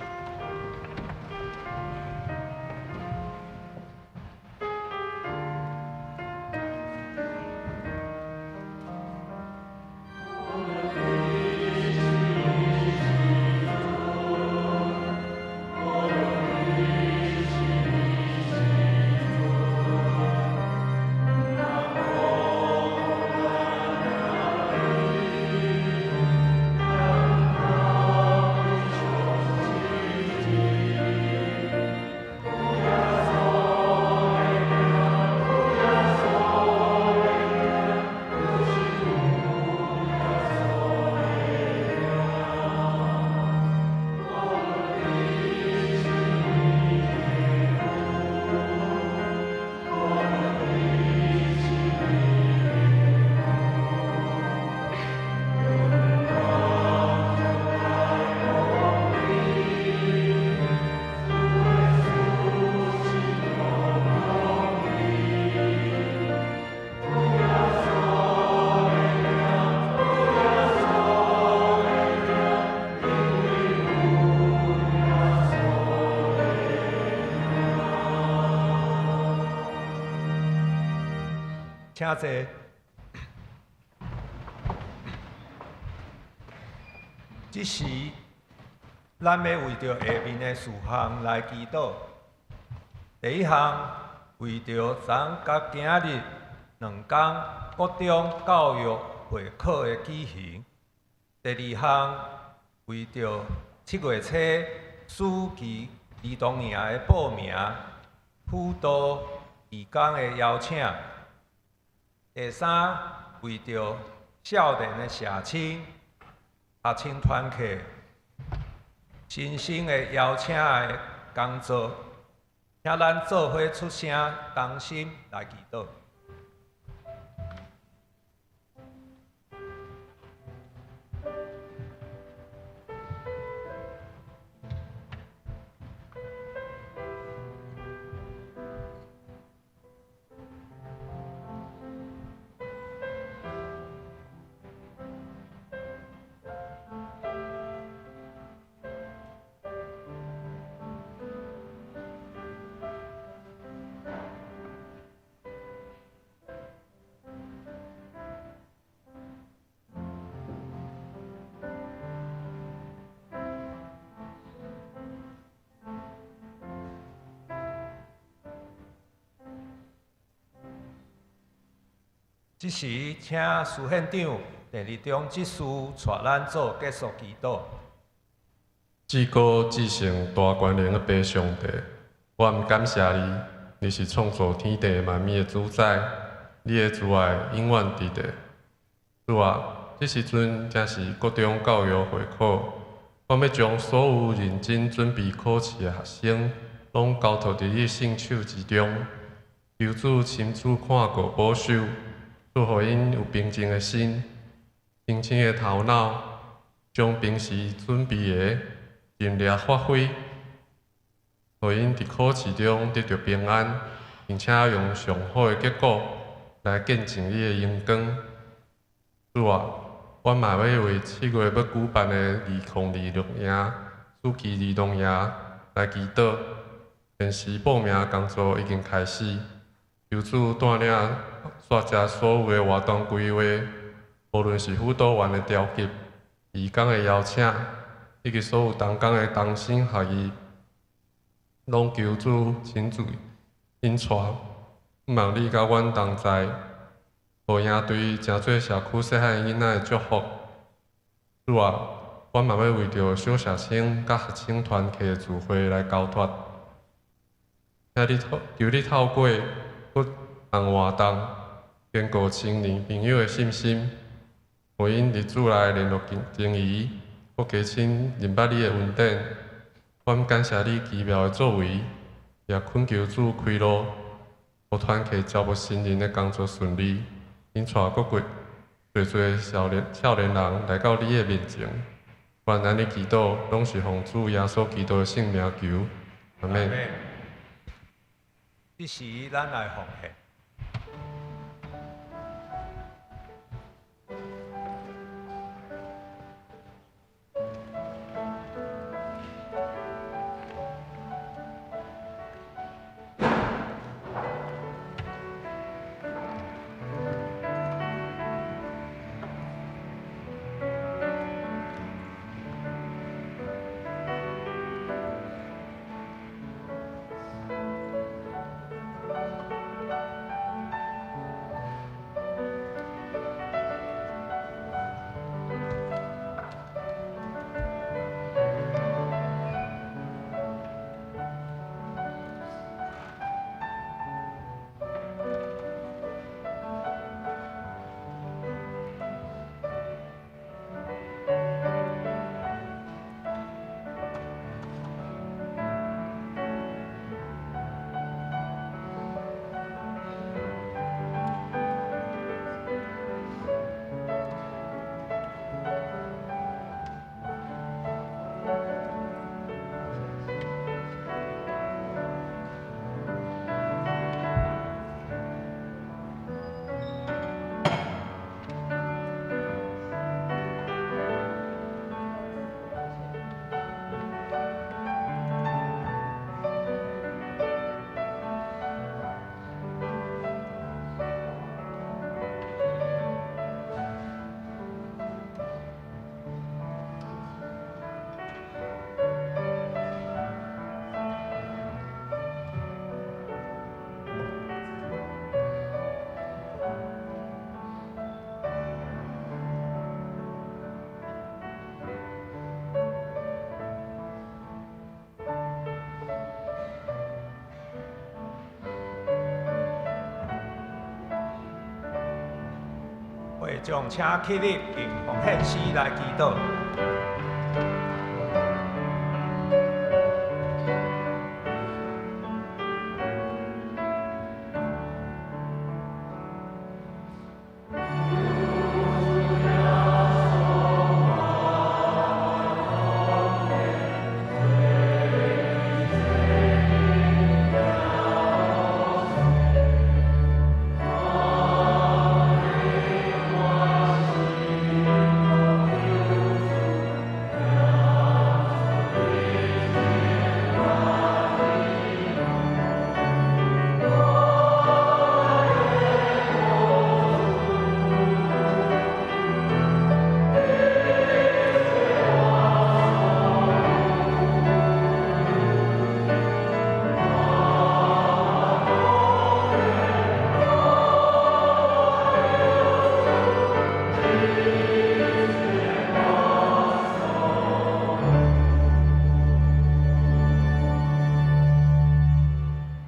S2: 请坐。这时，咱要为着下面的事项来祈祷。第一项，为着昨甲今日2天国中教育会考的举行；第二项，为着7月初暑期儿童营的报名、辅导义工的邀请；第三，为着少年的社青、学青团契、新生的邀请的工作，请咱做伙出声，同心来祈祷。这时，请司县长第二中执事带咱做结束祈祷。
S4: 至高至圣大权能的爸上帝，我毋感谢你，你是创造天地万物的主宰，你的慈爱永远伫地。主啊，这时阵正是国中教育会考，我要将所有认真准备考试的学生，拢交托伫你圣手之中，求主亲自看顾保守，赐予因有平静的心、清醒的头脑，将平时准备的尽力发挥，互因伫考试中得到平安，并且用上好的结果来见证你的荣光。主啊，我嘛要为7月要举办的2026年暑期儿童夜来祈祷。现时报名工作已经开始，求主带领煞遮所有的活动规划，无论是辅导员的调集、义工的邀请，以及所有同工的同心合意，拢求主亲自引带，望你甲阮同在。互赢对诚侪社区细汉囡仔的祝福。主啊，我嘛要为着小学生甲学生团契的聚会来交托，求你透过不同活动，坚固青年朋友的信心，互因伫主内联络情谊，搁加深认捌你的恩典。我感谢你奇妙的作为，也恳求主开路，互团契招募新人的工作顺利。因带各国侪少年人来到你的面前，愿咱的祈祷拢是奉主耶稣基督的圣名求，阿门。
S2: 这时咱来奉献。会众请起立，用奉献诗来祈祷。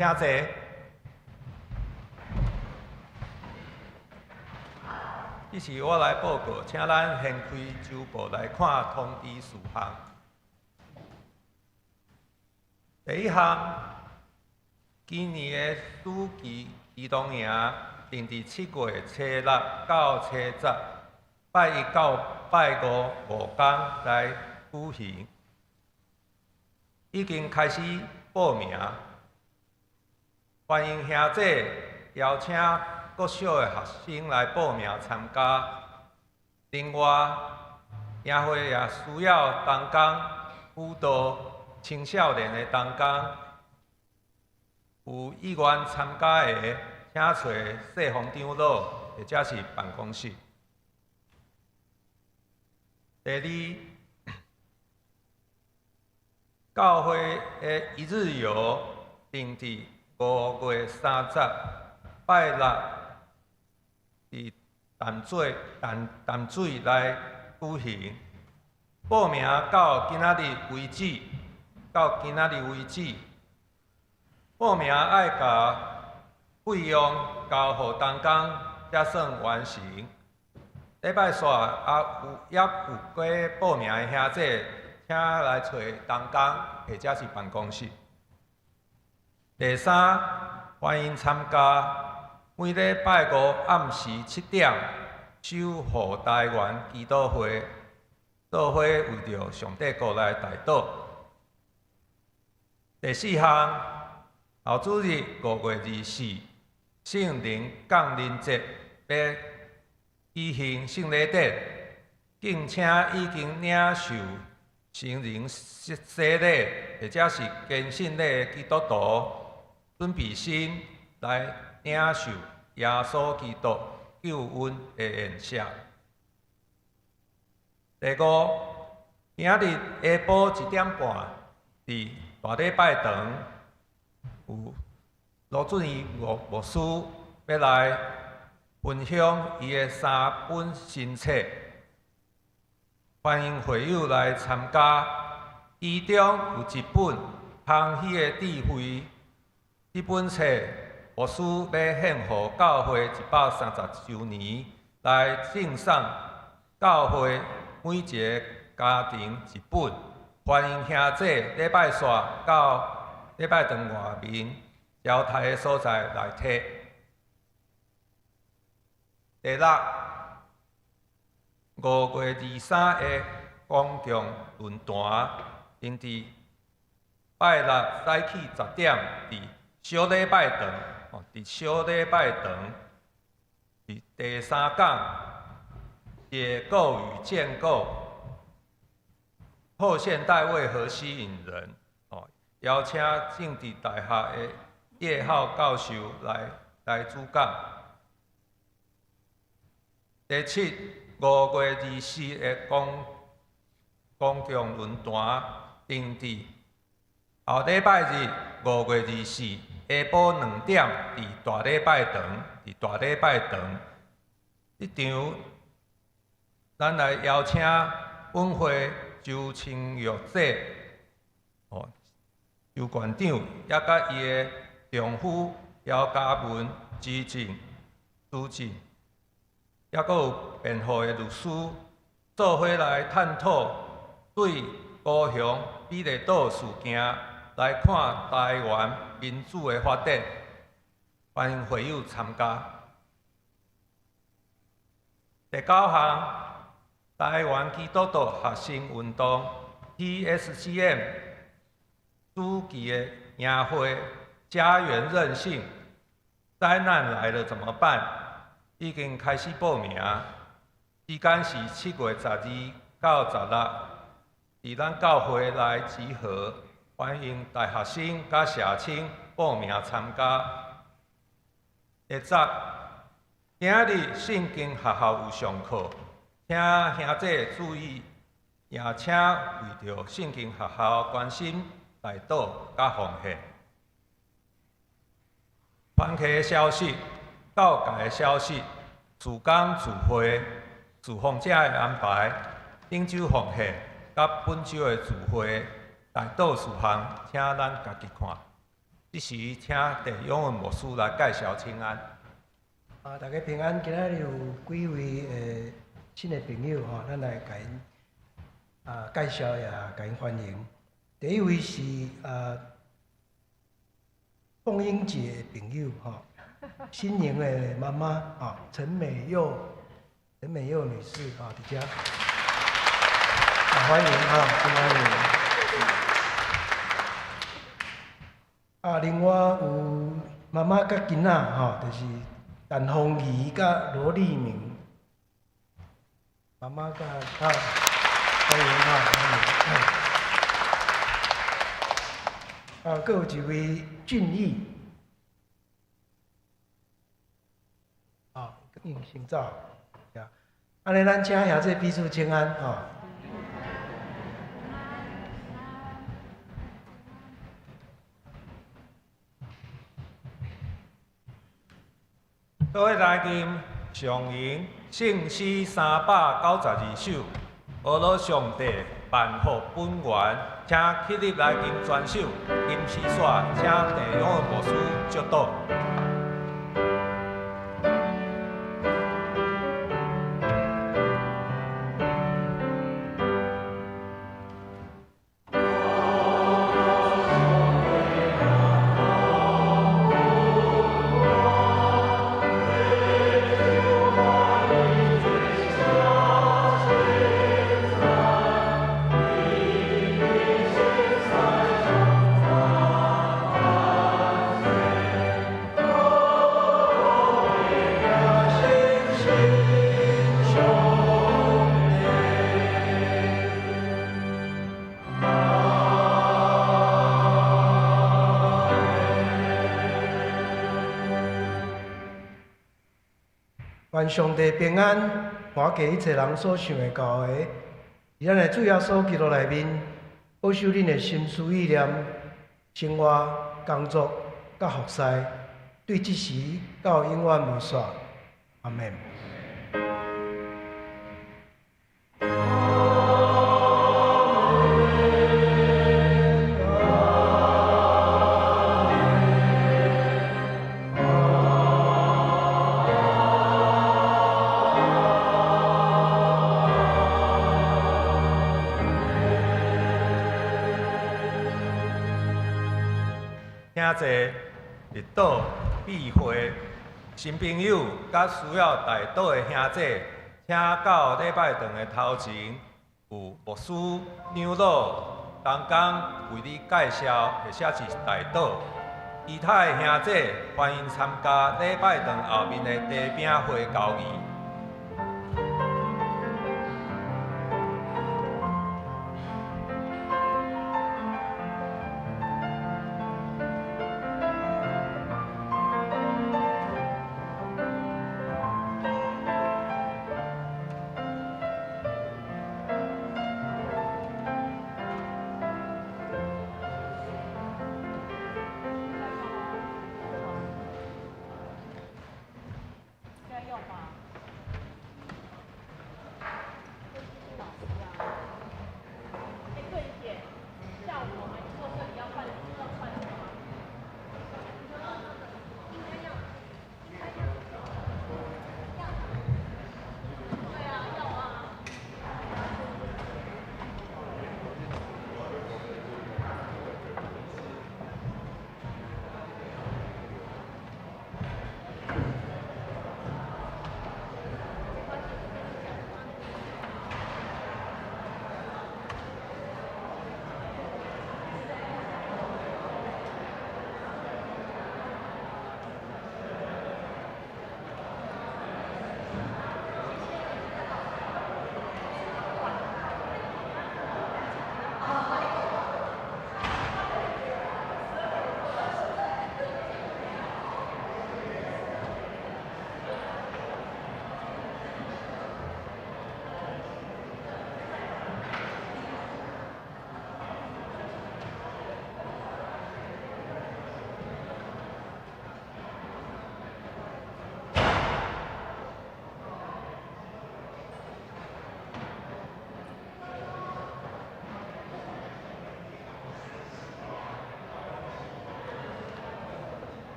S2: 请坐。以是我来报告，请咱掀开周报来看通知事项。第一项，今年的暑期儿童营定伫7月初6到初10，拜1到拜5 5天来举行，已经开始报名，欢迎兄姐邀请各小的学生来报名参加。另外，营会也需要童工辅导青少年的童工，有意愿参加的，请找社风长老或者是办公室。第二，教会的一日游定伫5月30拜6。伫淡水来举行，报名到今仔日为止。报名爱甲费用交互童工，才算完成。礼拜煞也有过报名的兄姐，请来找童工或者是办公室。第三，欢迎参加。每礼拜5暗时7点，守护台湾祈祷会，做伙为着上帝国来代祷。第四项，后主日5月24，圣灵降临节要举行圣礼典，敬请已经领受圣灵洗礼或者是坚信礼的基督徒，准备心来领受耶稣基督救恩的恩赦。第5，今日下晡1点半，伫大礼拜堂有罗俊义牧师要来分享伊的3本新册，欢迎会友来参加。其中有一本《康熙的智慧》，这本册。牧师要献予教会130周年，来赠送教会每一个家庭一本，欢迎兄姐礼拜煞到礼拜堂外面交替的所在来摕。第6，5月23的公共论坛，定伫拜6早起10点，伫小礼拜堂。伫小礼拜堂，伫第3讲解构与建构，后现代为何吸引人？邀请政治大学的叶浩教授来主讲。第7，5月24的公共论坛定伫后礼拜日5月24。下晡2点，伫大礼拜堂，一场，咱来邀请本会周清玉姐，周馆长，也甲伊的丈夫姚嘉文主持，也阁有辩护的律师，做伙来探讨对高雄美丽岛事件来看台湾民主的发展，欢迎会友参加。第9项，台湾基督徒学生运动 TSCM 主期的营会家园韧性，灾难来了怎么办？已经开始报名，时间是7月12到16，伫咱教会来集合。欢迎大学生甲社青报名参加。第10，今日圣经学校有上课，请兄姐注意，也请为着圣经学校关心代祷甲奉献。番茄的消息、教界的消息、自工自会、自奉者的安排、顶周奉献甲本周的聚会。代祷事项，请咱家己看。这时请弟永文牧师来介绍请安。
S3: 大家平安，今仔日有几位新的朋友吼，咱来甲因介绍也甲因欢迎。第一位是凤英姐的朋友吼，新营的妈妈陈美佑女士伫遮，欢迎欢迎。另外有妈妈甲囡仔就是陈凤仪甲罗丽明，妈妈甲欢迎欢迎。阁有一位俊逸，应先走，安尼咱请遐这彼此请安
S2: 各位来宾，上营圣诗392首，阿罗上帝万福本源，请起立来宾专首，金丝线，请弟永的牧师祝祷。愿上帝平安，化解一切人所想的教诲，伫咱的主耶稣基督内面，保守恁的心思意念、生活、工作、甲服侍，对即时到永远无煞。阿门。请坐日祷闭会，新朋友甲需要代祷的兄弟，请到礼拜堂的头前，有牧师娘老同工为你介绍，或者是代祷。其他的兄弟欢迎参加礼拜堂后面的茶饼会交易。